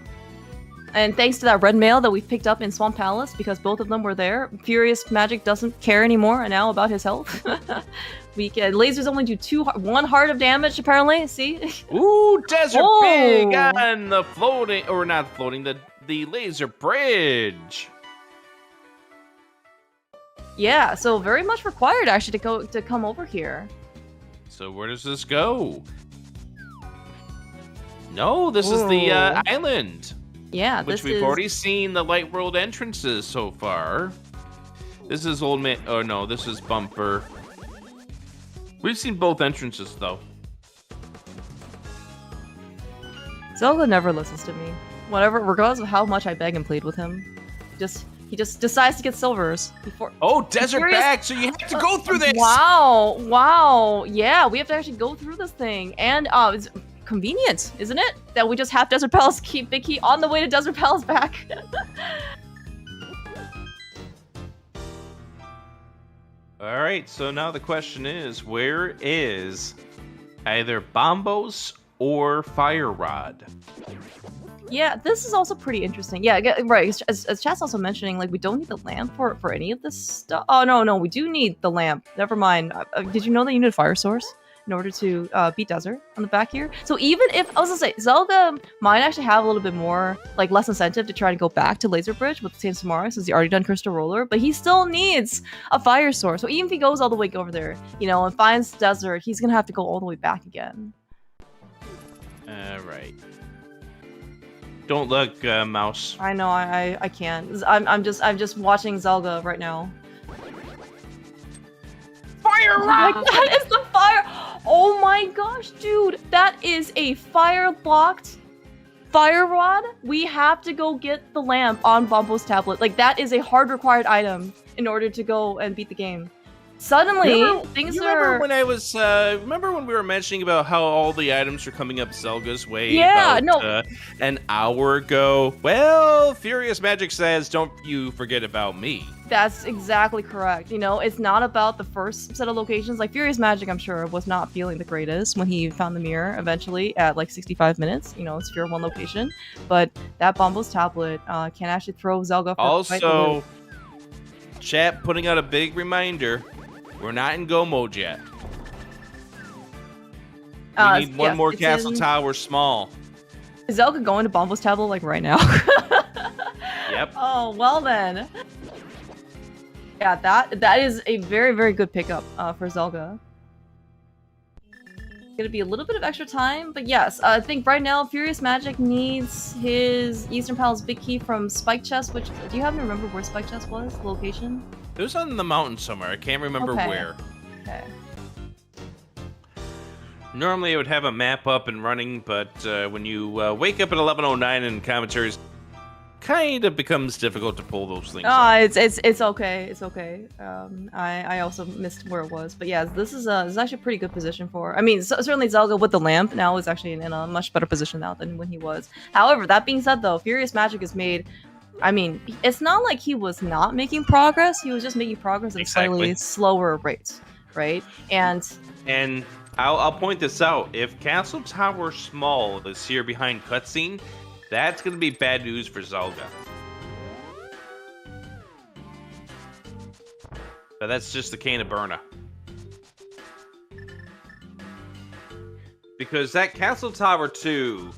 And thanks to that red mail that we picked up in Swamp Palace, because both of them were there, FuriousMagic doesn't care anymore now about his health. Lasers only do 1 heart of damage, apparently. See? Ooh, Desert Oh. Pig on the floating, or not floating, the laser bridge. Yeah, so very much required actually to come over here. So where does this go? No, this is the island. Yeah, Which we've already seen the Light World entrances so far. This is Old Man. Oh no, this is Bumper. We've seen both entrances though. Zelda never listens to me. Whatever, regardless of how much I beg and plead with him, he just decides to get silvers before. Oh, Desert Bag! So you have to go through this. Wow. Yeah, we have to actually go through this thing, and it's convenient, isn't it? That we just have Desert Palace keep Big Key on the way to Desert Palace back. All right, so now the question is, where is either Bombos or Fire Rod? Yeah, this is also pretty interesting. Yeah, right. As Chat's also mentioning, like, we don't need the lamp for any of this stuff. Oh, no, we do need the lamp. Never mind. Did you know that you need a fire source in order to beat Desert on the back here? So even if, I was gonna say, Zelda might actually have a little bit more, like, less incentive to try to go back to Laser Bridge with Saint Samara, since he already done Crystal Roller, but he still needs a fire source. So even if he goes all the way over there, you know, and finds Desert, he's gonna have to go all the way back again. All right. Don't look, Mouse. I know, I can't. I'm just watching Zelda right now. Fire Rod! That is the fire! Oh my gosh, dude! That is a fire-locked fire rod? We have to go get the lamp on Bombo's tablet. Like, that is a hard required item in order to go and beat the game. Suddenly, things remember are... when I was, remember when we were mentioning about how all the items are coming up Zelga's way an hour ago? Well, FuriousMagic says, don't you forget about me. That's exactly correct. You know, it's not about the first set of locations. Like, FuriousMagic, I'm sure, was not feeling the greatest when he found the mirror eventually at, like, 65 minutes. You know, it's Sphere 1 location. But that Bombo's tablet can actually throw Zelda for also, chat putting out a big reminder. We're not in Go mode yet. We need one more Castle Tower small. Is Zelda going to Bombo's tablet, like, right now? Yep. Oh, well then. Yeah, that is a very, very good pickup for Zelda. Gonna be a little bit of extra time, but yes, I think right now FuriousMagic needs his Eastern Palace Big Key from Spike Chest, which, do you happen to remember where Spike Chest was? The location? It was on the mountain somewhere. I can't remember where. Okay. Normally it would have a map up and running, but when you wake up at 11:09 in commentaries, kind of becomes difficult to pull those things up. It's okay. It's okay. I also missed where it was, but yeah, this is actually a pretty good position for. I mean, certainly Zelda with the lamp now is actually in a much better position now than when he was. However, that being said, though, FuriousMagic has made. I mean, it's not like he was not making progress. He was just making progress at a slightly slower rate, right? And I'll point this out. If Castle Tower Small is here behind cutscene, that's going to be bad news for Zelda. But that's just the can of Burna. Because that Castle Tower 2,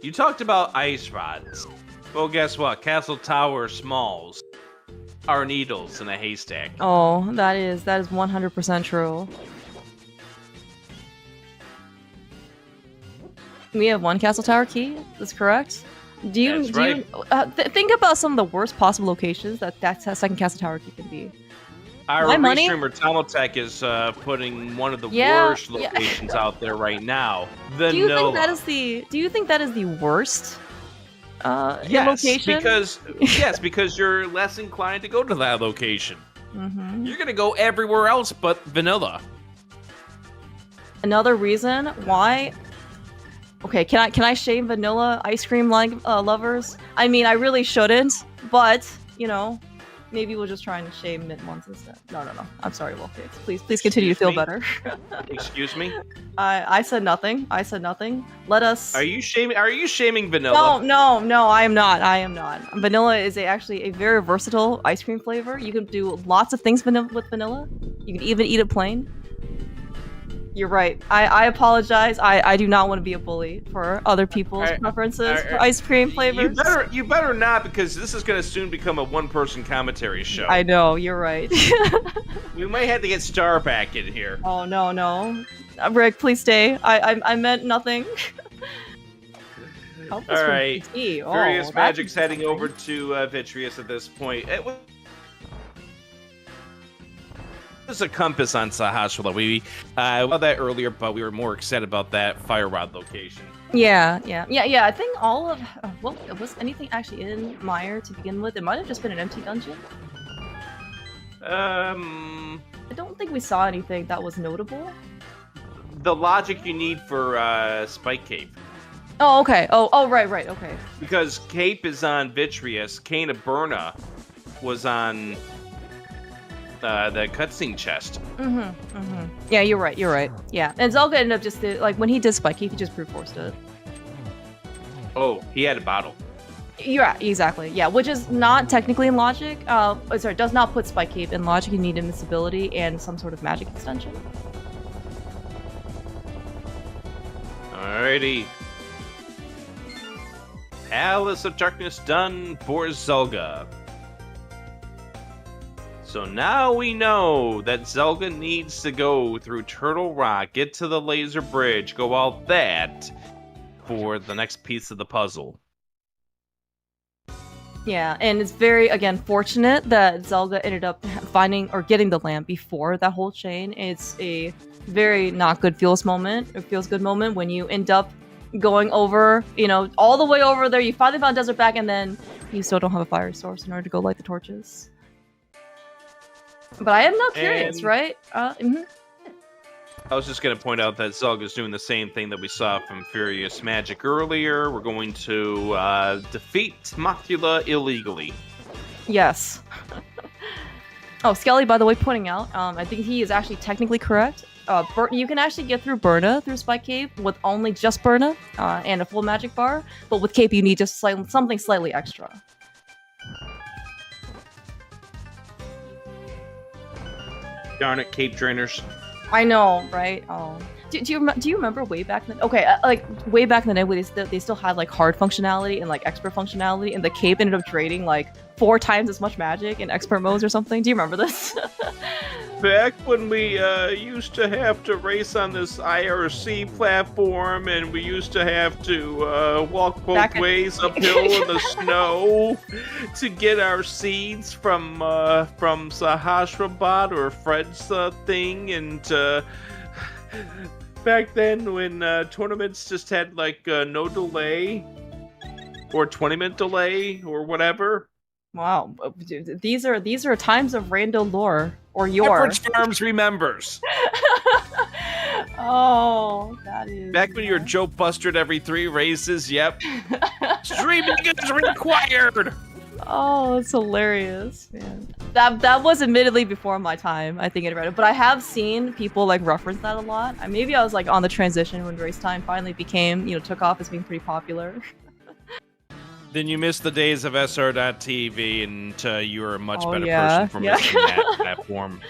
you talked about ice rods. Well, guess what? Castle Tower Smalls are needles in a haystack. Oh, that is 100% true. We have one Castle Tower key. That's correct. Think about some of the worst possible locations that second Castle Tower key can be. Our restreamer Talotech is putting one of the worst locations out there right now. Vanilla. Do you think that is the worst? Location? Because you're less inclined to go to that location. Mm-hmm. You're gonna go everywhere else but vanilla. Another reason why. Okay, can I shame vanilla ice cream lovers? I mean, I really shouldn't, but you know, maybe we'll just try and shame Mint once instead. No. I'm sorry, Wolfcakes. Please continue to feel better. Excuse me? I said nothing. Let us. Are you shaming vanilla? No, I am not. Vanilla is actually a very versatile ice cream flavor. You can do lots of things with vanilla. You can even eat it plain. You're right. I apologize. I do not want to be a bully for other people's preferences for ice cream flavors. You better not, because this is going to soon become a one-person commentary show. I know, you're right. We might have to get Star back in here. Oh, no. Rick, please stay. I meant nothing. All right. FuriousMagic's heading over to Vitreous at this point. There's a compass on Sahasrahla. We saw that earlier, but we were more excited about that fire rod location. Yeah. I think all of was anything actually in Mire to begin with? It might have just been an empty dungeon. I don't think we saw anything that was notable. The logic you need for Spike Cape. Oh, okay. Oh, right. Okay. Because Cape is on Vitreous, Cane of Burna was on the cutscene chest. Yeah, you're right. Yeah, and Zelga ended up just when he did Spike Cape, he just brute forced it. Oh, he had a bottle. Yeah, exactly. Yeah, which is not technically in logic. Does not put Spike Cape in logic. You need invincibility and some sort of magic extension. Alrighty. Palace of Darkness done for Zelga. So now we know that Zelda needs to go through Turtle Rock, get to the laser bridge, go all that for the next piece of the puzzle. Yeah, and it's very, again, fortunate that Zelda ended up finding or getting the lamp before that whole chain. It's a very not good feels good moment when you end up going over, all the way over there. You finally found Desert Back, and then you still don't have a fire source in order to go light the torches. But I am now curious, right? I was just going to point out that Zelga's doing the same thing that we saw from FuriousMagic earlier. We're going to defeat Mothula illegally. Yes. Oh, Skelly, by the way, pointing out, I think he is actually technically correct. You can actually get through Burna through Spike Cape with only just Burna and a full magic bar, but with Cape you need just something slightly extra. Darn it, Cape Drainers. I know, right? Oh. Do you remember way back then? Okay, way back in the day, when they still had hard functionality and expert functionality, and the Cape ended up draining 4 times as much magic in expert modes or something. Do you remember this? Back when we used to have to race on this IRC platform, and we used to have to walk both ways uphill in the snow to get our seeds from Sahasrabad or Fred's thing, and back then when tournaments just had no delay or 20-minute delay or whatever. Wow, these are times of rando lore or your Average Farms remembers. Oh, that is back when you were Joe Bustered every 3 races. Yep. Streaming is required. Oh, it's hilarious, man. That was admittedly before my time, I think, in Reddit, but I have seen people reference that a lot. Maybe I was on the transition when race time finally became, took off as being pretty popular. Then you missed the days of SR.TV, and you were a much better person for missing that platform.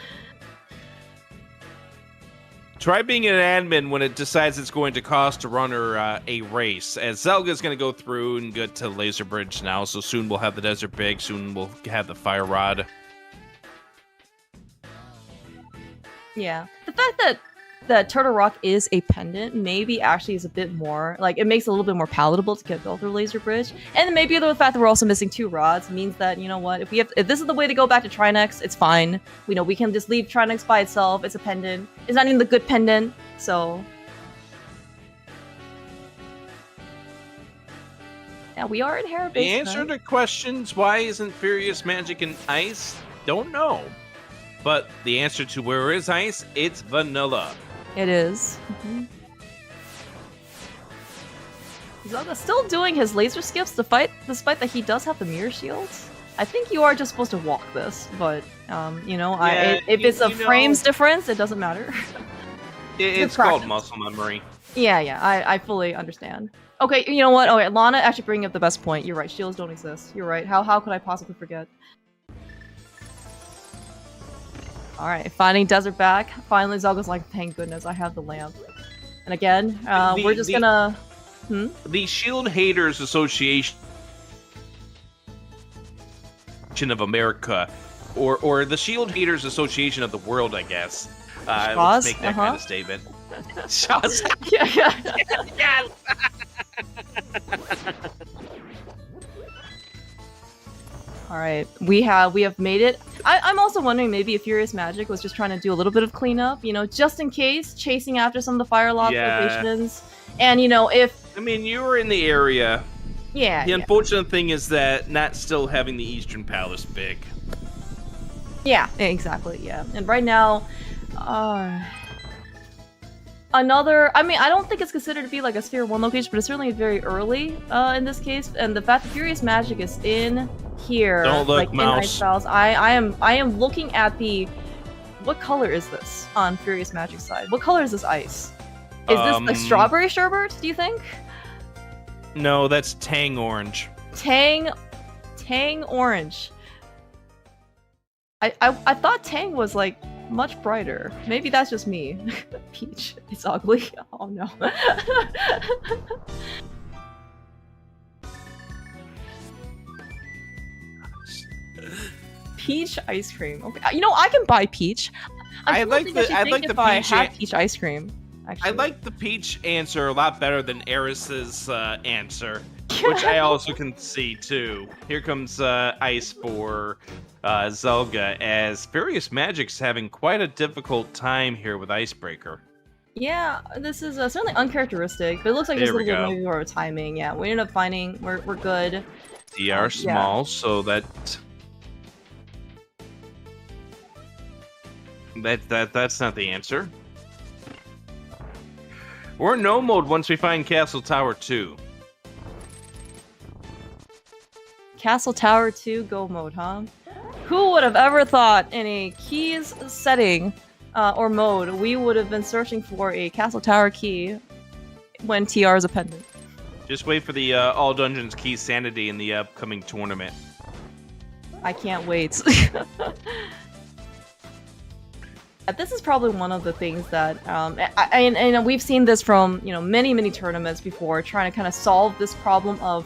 Try being an admin when it decides it's going to cost a runner a race, as Zelga's going to go through and get to Laser Bridge now, so soon we'll have the Desert Big, soon we'll have the Fire Rod. Yeah. The fact that Turtle Rock is a pendant maybe actually is a bit more, it makes it a little bit more palatable to get built through Laser Bridge. And maybe the fact that we're also missing 2 rods means that, you know what, if this is the way to go back to Trinex, it's fine. We can just leave Trinex by itself. It's a pendant. It's not even the good pendant, so... Yeah, we are in Hera Base. The answer to questions, why isn't FuriousMagic in ice? Don't know. But the answer to where is ice, it's vanilla. It is. Zelda still doing his laser skips despite that he does have the mirror shields. I think you are just supposed to walk this, but you know, Yeah, if it's a you know- frames difference, it doesn't matter. It's Good called practice. muscle memory. Yeah, I fully understand. Okay, you know what? Okay, Lana actually bringing up the best point. You're right. Shields don't exist. You're right. How could I possibly forget? All right, finding desert back. Finally, Zelga's like, thank goodness I have the lamp. And again, we're just gonna. The Shield Haters Association of America, or the Shield Haters Association of the world, I guess. Let's make that kind of statement. Shaws. Yeah. Yes. All right, we have made it. I'm also wondering maybe if FuriousMagic was just trying to do a little bit of cleanup, you know, just in case, chasing after some of the fire lock locations. And you know, if I mean, you were in the area. yeah, The unfortunate thing is that not still having the Eastern Palace big. yeah, exactly, yeah. And right now, another. I mean, I don't think it's considered to be like a Sphere 1 location, but it's certainly very early in this case. And the fact that FuriousMagic is in here, Don't look, like in mouse. Ice Palace, I am looking at the. What color is this on FuriousMagic's side? What color is this ice? Is this like strawberry sherbet? Do you think? No, that's Tang Orange. Tang orange. I thought Tang was like much brighter. Maybe that's just me. Peach, it's ugly. Oh no. Peach ice cream. Okay, you know I can buy peach. I still like think the- should I think like the if I peach had an- peach ice cream. Actually. I like the peach answer a lot better than Eris's answer, which I also can see too. Here comes Ice for Zelga, as FuriousMagic's having quite a difficult time here with Icebreaker. Yeah, this is certainly uncharacteristic, but it looks like There just a we little bit go. maybe more of timing. Yeah, we ended up finding we're good. They are small, so that's not the answer. We're in no mode once we find Castle Tower 2. Castle Tower 2 go mode, huh? Who would have ever thought in a keys setting or mode we would have been searching for a Castle Tower key when TR is a pendant? Just wait for the All Dungeons Key Sanity in the upcoming tournament. I can't wait. This is probably one of the things that, and we've seen this from many tournaments before, trying to kind of solve this problem of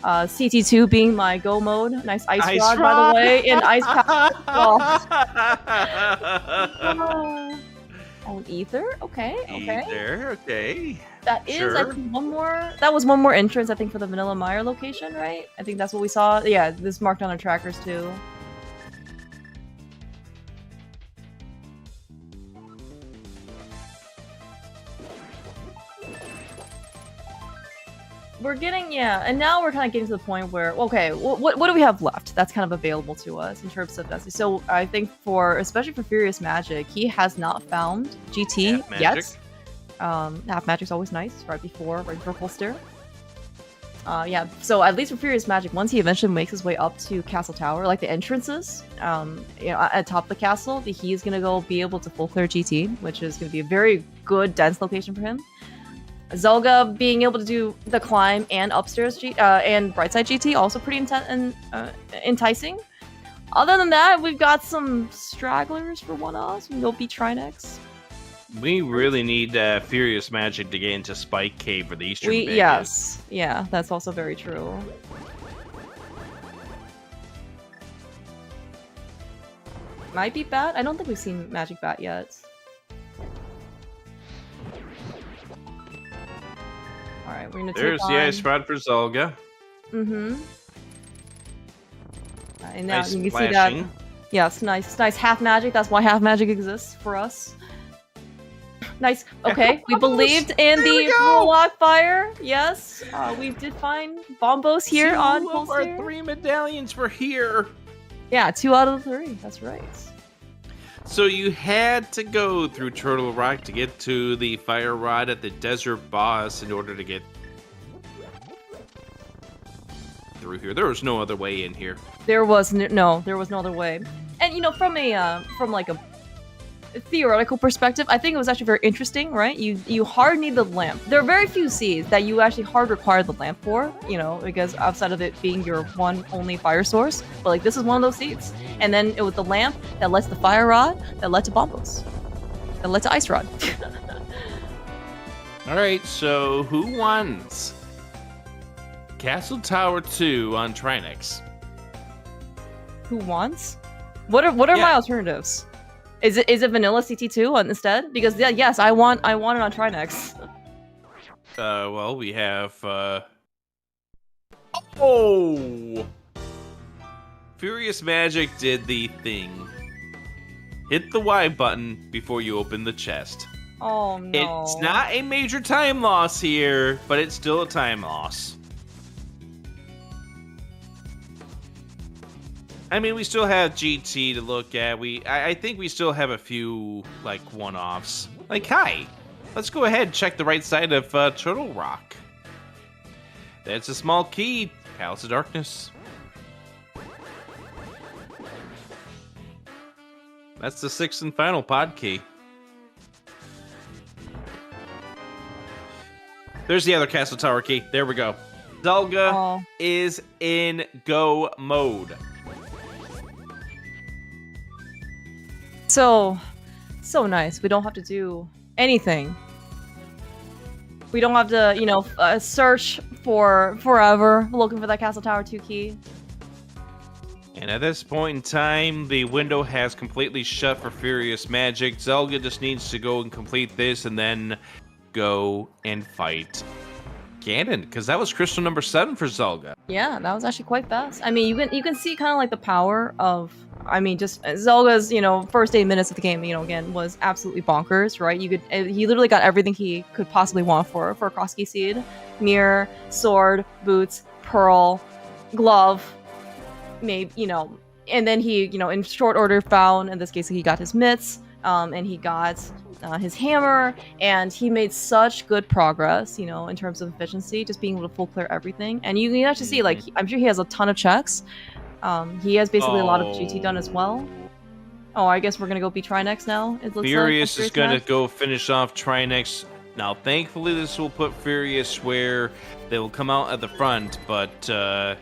CT2 being my go mode. Nice ice rod, by the way, in Ice Palace. Oh, Ether. Okay. Ether, okay. That is, Sure. I think, one more. That was one more entrance, I think, for the Vanilla Mire location, right? I think that's what we saw. Yeah, this marked on our trackers too. We're getting, and now we're kind of getting to the point where, okay, what do we have left that's kind of available to us in terms of that? So I think especially for FuriousMagic, he has not found GT yet. Half Magic's always nice, right before full steer. Yeah, so at least for FuriousMagic, once he eventually makes his way up to Castle Tower, like the entrances, at top of the castle, he's gonna be able to full clear GT, which is gonna be a very good dense location for him. Zelga being able to do the climb and upstairs and brightside GT, also pretty enticing. Other than that, we've got some stragglers for one-offs. We'll be Trinex. We really need FuriousMagic to get into Spike Cave for the Eastern Vegas. Yes. Yeah, that's also very true. Might be Bat? I don't think we've seen Magic Bat yet. Alright, we're gonna There's take the on... ice rod for Zelga. Mm-hmm. And now Nice you can splashing. see that. Yes, nice half magic. That's why half magic exists for us. Nice. Okay, we believed in the Warlock Fire. Yes, we did find Bombos here on Two of Full our Steer. 3 medallions were here. Yeah, 2 out of the 3. That's right. So you had to go through Turtle Rock to get to the fire rod at the desert boss in order to get... through here. There was no other way in here. There was no other way. And from like a theoretical perspective, I think it was actually very interesting, right? You hard need the lamp. There are very few seeds that you actually hard require the lamp for, because outside of it being your one only fire source. But like this is one of those seeds. And then it was the lamp that led to the fire rod, that led to bombos, that led to ice rod. All right, so who wants Castle Tower 2 on Trinex? Who wants? What are my alternatives? Is it vanilla CT2 instead? Because yes, I want it on Trinex. Well, we have oh, FuriousMagic did the thing. Hit the Y button before you open the chest. Oh no. It's not a major time loss here, but it's still a time loss. I mean, we still have GT to look at. I think we still have a few, like, one-offs. Like, hi, let's go ahead and check the right side of Turtle Rock. That's a small key. Palace of Darkness. That's the 6th and final pod key. There's the other Castle Tower key. There we go. Zelda is in go mode. So nice. We don't have to do anything. We don't have to, search for forever looking for that Castle Tower 2 key. And at this point in time, the window has completely shut for FuriousMagic. Zelda just needs to go and complete this and then go and fight Ganon, because that was crystal number 7 for Zelda. Yeah, that was actually quite fast. I mean, you can see kind of like the power of, just Zelda's, first 8 minutes of the game, again, was absolutely bonkers, right? He literally got everything he could possibly want for a Crosskey seed. Mirror, sword, boots, pearl, glove, maybe, and then he, in short order found, in this case, he got his mitts, and he got his hammer, and he made such good progress, in terms of efficiency, just being able to full clear everything. And you can actually see, like, I'm sure he has a ton of checks. He has basically a lot of GT done as well. Oh, I guess we're gonna go be Trinex now. Furious is gonna go finish off Trinex. Now, thankfully, this will put Furious where they will come out at the front, but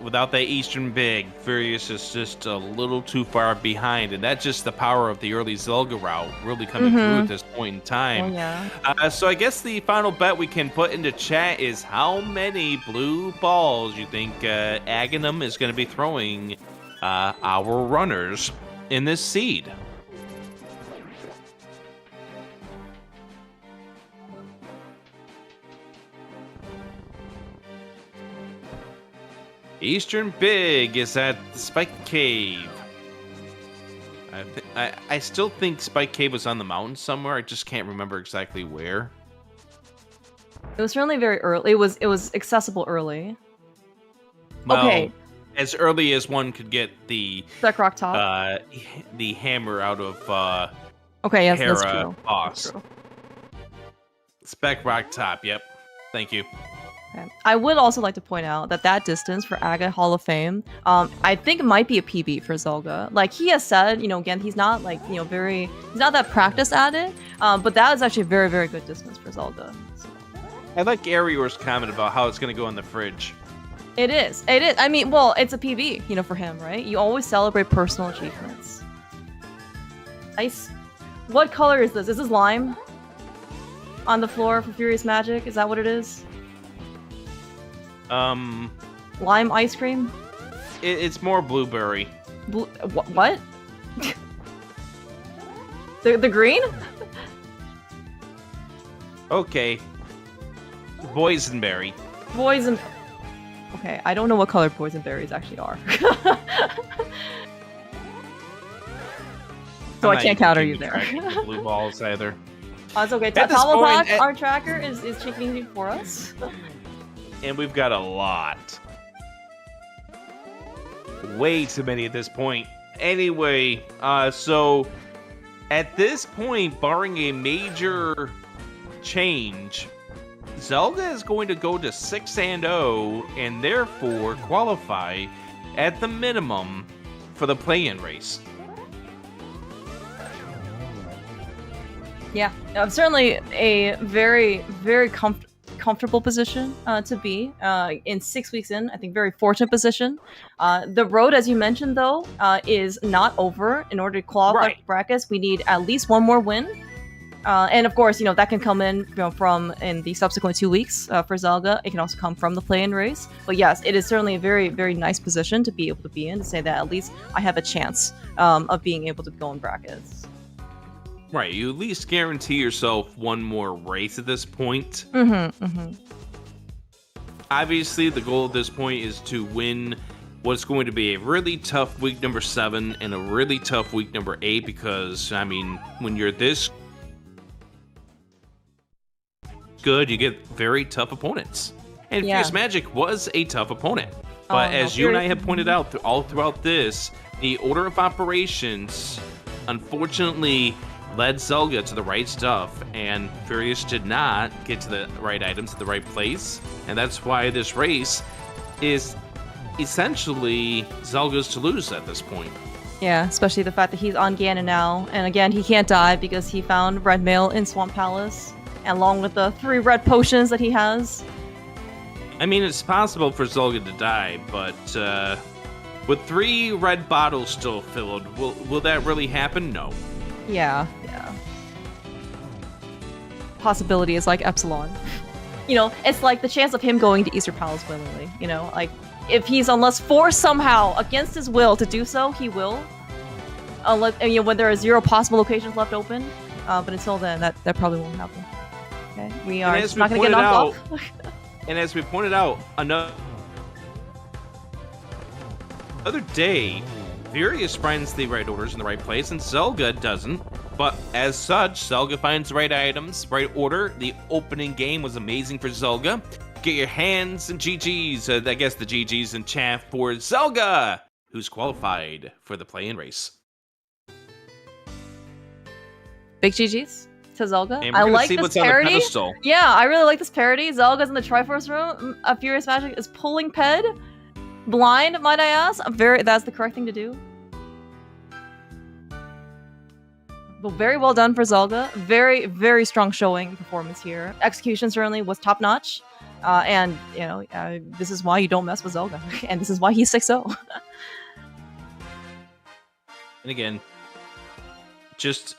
without that Eastern Big, Furious is just a little too far behind, and that's just the power of the early Zelda route really coming through at this point in time. Oh, yeah. So I guess the final bet we can put into chat is how many blue balls you think Aghanim is going to be throwing our runners in this seed. Eastern Big is at the Spike Cave. I still think Spike Cave was on the mountain somewhere. I just can't remember exactly where. It was certainly very early. It was accessible early. Well, okay. As early as one could get the Spec Rock Top. The hammer out of okay, yes, Hera that's true. Boss. That's true. Spec Rock Top. Yep. Thank you. Okay. I would also like to point out that distance for Aga Hall of Fame, I think it might be a PB for Zelda. Like he has said, again, he's not like, he's not that practiced at it, but that is actually a very, very good distance for Zelda. So. I like Arior's comment about how it's going to go in the fridge. It is. I mean, well, it's a PB, for him, right? You always celebrate personal achievements. Nice. What color is this? Is this lime? On the floor for FuriousMagic? Is that what it is? Lime ice cream? It's more blueberry. What? the green? Okay. Boysenberry. Okay, I don't know what color boysenberries actually are. So I can't counter you there. The blue balls either. Oh, it's okay. Talk, our tracker is checking for us. And we've got a lot. Way too many at this point. Anyway, so at this point, barring a major change, Zelda is going to go to 6-0 and therefore qualify at the minimum for the play-in race. Yeah, certainly a very, very comfortable position to be in 6 weeks in. I think very fortunate position. The road, as you mentioned, though, is not over. In order to qualify for brackets, we need at least one more win. And of course, that can come in from in the subsequent 2 weeks for Zelda. It can also come from the play-in race. But yes, it is certainly a very, very nice position to be able to be in, to say that at least I have a chance of being able to go in brackets. Right, you at least guarantee yourself one more race at this point. Obviously, the goal at this point is to win what's going to be a really tough week number 7 and a really tough week number 8, because, I mean, when you're this good, you get very tough opponents. And FuriousMagic was a tough opponent. But as you and I have pointed out all throughout this, the order of operations, unfortunately, led Zelda to the right stuff, and Furious did not get to the right items at the right place, and that's why this race is essentially Zelda's to lose at this point. Yeah, especially the fact that he's on Ganon now, and again, he can't die because he found red mail in Swamp Palace, along with the 3 red potions that he has. I mean, it's possible for Zelda to die, but with 3 red bottles still filled, will that really happen? No. Yeah. Possibility is like epsilon. It's like the chance of him going to Easter Palace willingly. Like if he's unless forced somehow against his will to do so, he will. Unless when there are 0 possible locations left open. But until then, that probably won't happen. Okay, we are just not going to get knocked off. And as we pointed out, another day, Furious finds the right orders in the right place, and Zelda doesn't. But as such, Zelda finds the right items, right order. The opening game was amazing for Zelda. Get your hands and GGs, I guess the GGs in chat for Zelda, who's qualified for the play-in race. Big GGs to Zelda. And we're gonna see what's on the pedestal. Yeah, I really like this parody. Zelda's in the Triforce room. FuriousMagic is pulling Ped. Blind, might I ask? That's the correct thing to do. But very well done for Zelda. Very, very strong showing performance here. Execution certainly was top notch. And this is why you don't mess with Zelda, and this is why he's 6-0. And again, just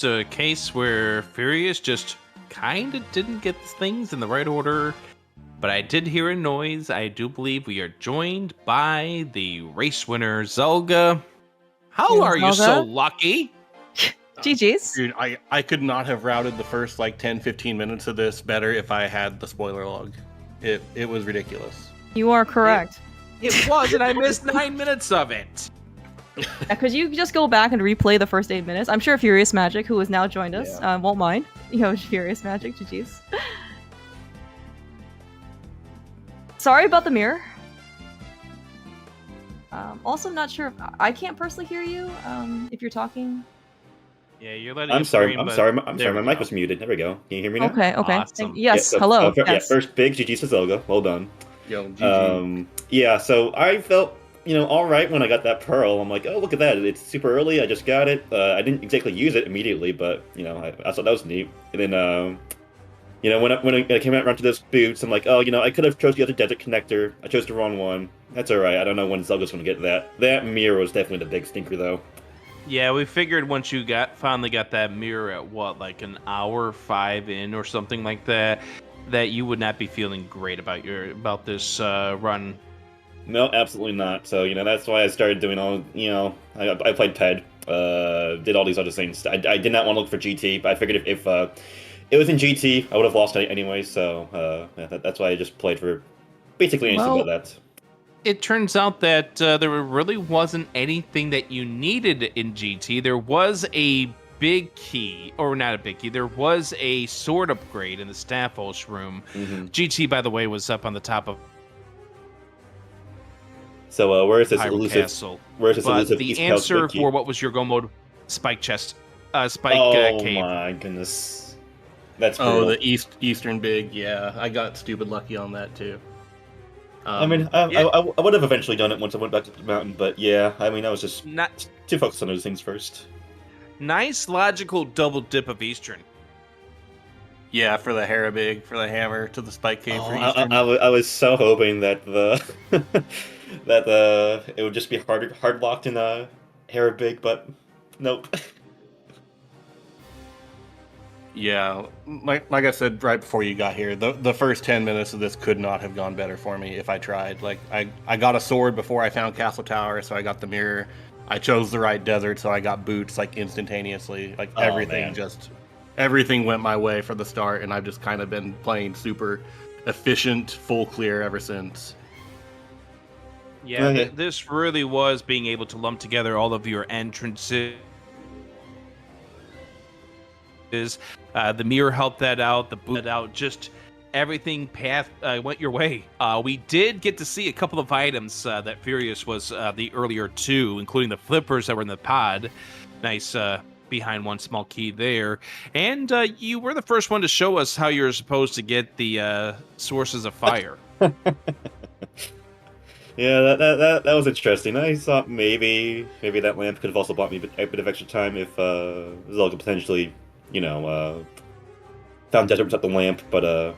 a case where Furious just kind of didn't get things in the right order. But I did hear a noise. I do believe we are joined by the race winner, Zelda. How are you so lucky? GG's. Dude, I could not have routed the first 10-15 minutes of this better if I had the spoiler log. It was ridiculous. You are correct. It was, and I missed 9 minutes of it. Could you just go back and replay the first 8 minutes? I'm sure FuriousMagic, who has now joined us, won't mind. FuriousMagic, GG's. Sorry about the mirror. Also, not sure if I can't personally hear you. If you're talking. Yeah, you're letting. I'm sorry. My mic was muted. There we go. Can you hear me now? Okay. Awesome. Yes. Yeah, hello. Yeah, yes. First, big GG's to Zelda. Well done. Yo, GG. Yeah. So I felt all right when I got that pearl. I'm like, oh, look at that. It's super early. I just got it. I didn't exactly use it immediately, but I thought that was neat. And then when I came out around to those boots, I'm like, oh, I could have chose the other desert connector. I chose the wrong one. That's all right. I don't know when Zelda's going to get that. That mirror was definitely the big stinker, though. Yeah, we figured once you finally got that mirror at what, an hour 5 in or something like that, that you would not be feeling great about this run. No, absolutely not. So that's why I started doing all. I played Ped, did all these other things. I did not want to look for GT, but I figured if it was in GT, I would have lost it anyway. So that's why I just played for basically anything but that. It turns out that there really wasn't anything that you needed in GT. There was a big key, or not a big key, there was a sword upgrade in the Staffos room. Mm-hmm. GT, by the way, was up on the top of So where is this Hyrule elusive? Castle. Where is this But elusive the East answer Coast key? for what was your go mode? Spike chest. Spike Oh cave. my goodness. That's Oh, brutal. the Eastern big, yeah. I got stupid lucky on that too. I mean, I would have eventually done it once I went back to the mountain, but yeah, I mean, I was just Not too focused on those things first. nice logical double dip of Eastern. Yeah, for the Harabig, for the hammer to the Spike Cave for Oh, Eastern. I was so hoping that it would just be hard locked in Harabig, but nope. Yeah, like I said right before you got here, the first 10 minutes of this could not have gone better for me if I tried. Like, I got a sword before I found Castle Tower, so I got the mirror. I chose the right desert, so I got boots, like, instantaneously. Like, Oh, everything man. everything went my way for the start, and I've just kind of been playing super efficient, full clear ever since. Yeah, Okay. this really was being able to lump together all of your entrances. The mirror helped that out, the boot out, just everything path went your way. We did get to see a couple of items that Furious was the earlier two, including the flippers that were in the pod. Nice behind one small key there. And you were the first one to show us how you're supposed to get the sources of fire. Yeah, that was interesting. I thought maybe that lamp could have also bought me a bit of extra time if Zelda potentially, found desert without the lamp, but it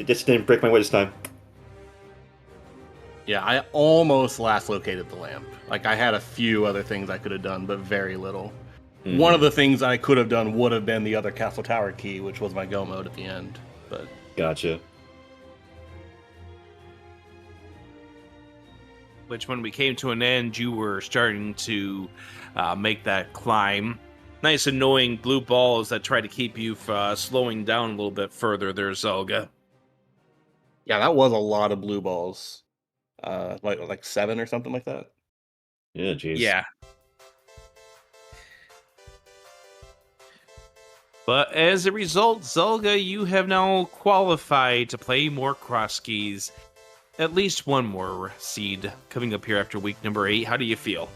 just didn't break my way this time. Yeah, I almost last located the lamp. Like, I had a few other things I could have done, but very little. Mhm. One of the things I could have done would have been the other Castle Tower key, which was my go mode at the end. But Gotcha. Which, when we came to an end, you were starting to make that climb. Nice annoying blue balls that try to keep you slowing down a little bit further there, Zelga. yeah, that was a lot of blue balls. Like 7 or something like that. Yeah, jeez. Yeah. But as a result, Zelga, you have now qualified to play more Crosskeys. At least one more seed coming up here after week number 8. How do you feel?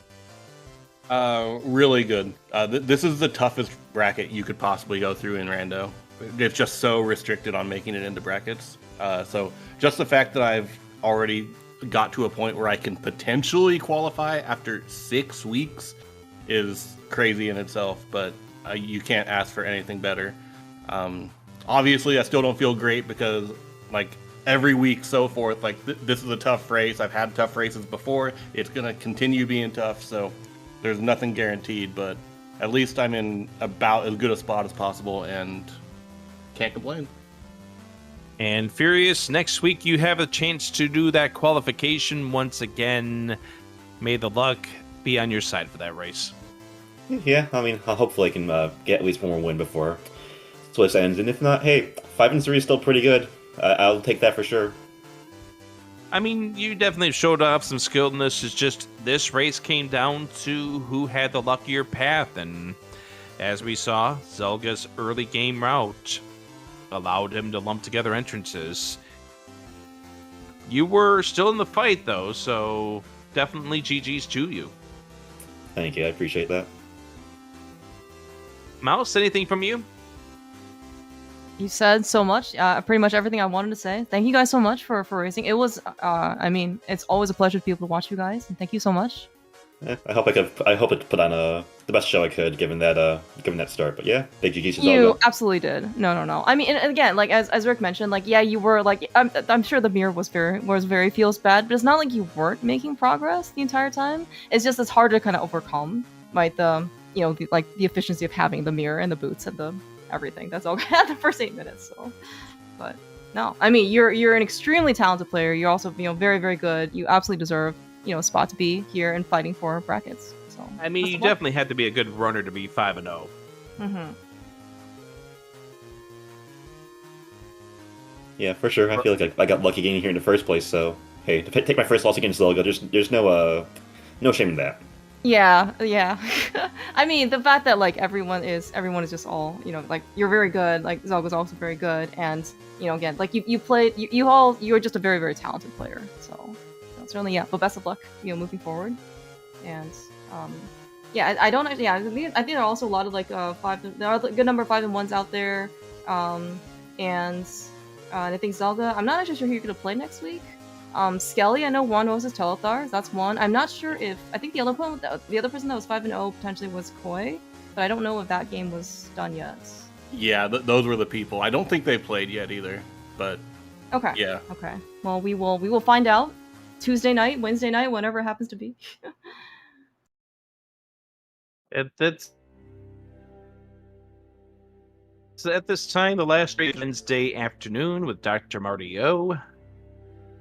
Really good. This is the toughest bracket you could possibly go through in Rando. It's just so restricted on making it into brackets. So just the fact that I've already got to a point where I can potentially qualify after 6 weeks is crazy in itself, but you can't ask for anything better. Obviously, I still don't feel great because, like, every week so forth, like, this is a tough race. I've had tough races before. It's going to continue being tough, so there's nothing guaranteed, but at least I'm in about as good a spot as possible and can't complain. And Furious, next week you have a chance to do that qualification once again. May the luck be on your side for that race. Yeah, I mean, hopefully I can get at least one more win before Swiss ends, and if not, hey, 5-3 is still pretty good. I'll take that for sure. I mean, you definitely showed off some skilledness. It's just this race came down to who had the luckier path, and as we saw, Zelga's early game route allowed him to lump together entrances. You were still in the fight, though, so definitely GG's to you. Thank you, I appreciate that. Mouse, anything from you? You said so much, pretty much everything I wanted to say. Thank you guys so much for racing. It was, I mean, it's always a pleasure to be able to watch you guys, and thank you so much. Yeah, I hope I put on the best show I could given that start. But yeah, big GG's to You Zelda. absolutely did. No. I mean, and again, like as Rick mentioned, like yeah, you were like I'm sure the mirror was very feels bad, but it's not like you weren't making progress the entire time. It's just it's hard to kind of overcome, right? The efficiency of having the mirror and the boots and the everything. That's all at the first 8 minutes. So, but no, I mean you're an extremely talented player. You're also very very good. You absolutely deserve a spot to be here and fighting for brackets. So I mean, you definitely had to be a good runner to be 5-0. Mm-hmm. Yeah, for sure. I feel like I got lucky getting here in the first place. So hey, to take my first loss against Zelda, there's no shame in that. Yeah. I mean, the fact that like everyone is just all like you're very good. Like Zelga's also very good, and again, like you played you're just a very very talented player. So certainly, yeah. But best of luck, moving forward, and Yeah, I don't actually. Yeah, I think there are also a lot of like there are a good number of 5-in-1s out there, and I think Zelda. I'm not actually sure who you're gonna play next week. Skelly, I know one was Telethars. That's one. I'm not sure if I think the other one, the other person that was 5-0 potentially was Koi, but I don't know if that game was done yet. Yeah, those were the people. I don't think they played yet either, but Okay. yeah. Okay. Well, we will find out Tuesday night, Wednesday night, whenever it happens to be. That's so at this time, the last Wednesday afternoon with Dr. Marty O.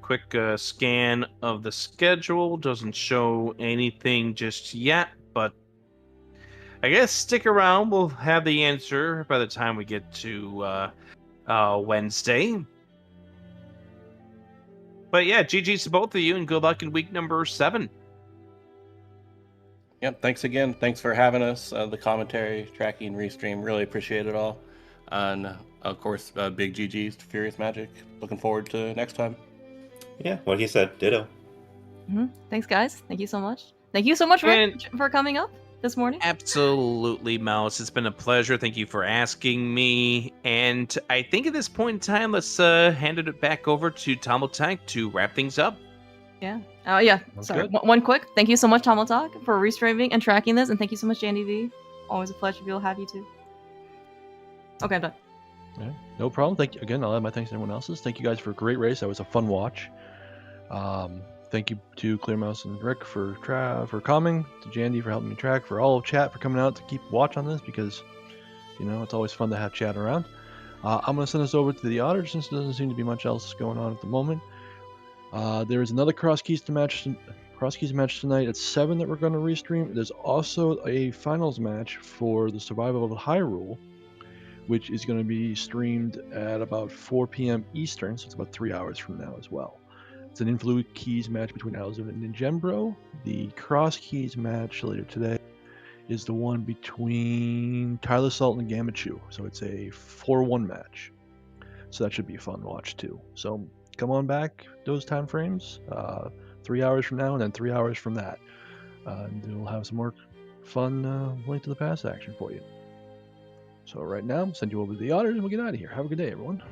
Quick scan of the schedule. Doesn't show anything just yet, but I guess stick around. We'll have the answer by the time we get to Wednesday. But yeah, GG's to both of you, and good luck in week number 7. Yep, thanks again. Thanks for having us. The commentary, tracking, restream, really appreciate it all. And of course, big GG's to FuriousMagic. Looking forward to next time. Yeah, what he said, ditto. Thanks, guys. Thank you so much. Thank you so much, Rick, for coming up this morning. Absolutely, Mouse. It's been a pleasure. Thank you for asking me. And I think at this point in time, let's hand it back over to Tomotank to wrap things up. Yeah. Oh, yeah. Sounds Sorry. good. One quick. Thank you so much, Tomotalk, for restreaming and tracking this, and thank you so much, Jandy V. Always a pleasure to be able to have you too. Okay, I'm done. Yeah, no problem. Thank you again. I'll add my thanks to everyone else's. Thank you guys for a great race. That was a fun watch. Thank you to Clearmouse and Rick for coming, to Jandy for helping me track, for all of chat for coming out to keep watch on this, because it's always fun to have chat around. I'm gonna send this over to the auditor since there doesn't seem to be much else going on at the moment. There is another Crosskeys match tonight at 7 that we're going to restream. There's also a finals match for the Survival of Hyrule, which is going to be streamed at about 4 p.m. Eastern, so it's about 3 hours from now as well. It's an Influid Keys match between Alzun and Ninjembro. The Crosskeys match later today is the one between Tyler Salt and Gamachu, so it's a 4-1 match. So that should be a fun watch too. So come on back those time frames, 3 hours from now and then 3 hours from that, and we'll have some more fun Link to the Past action for you. So right now, send you over to the auditors and we'll get out of here. Have a good day, everyone.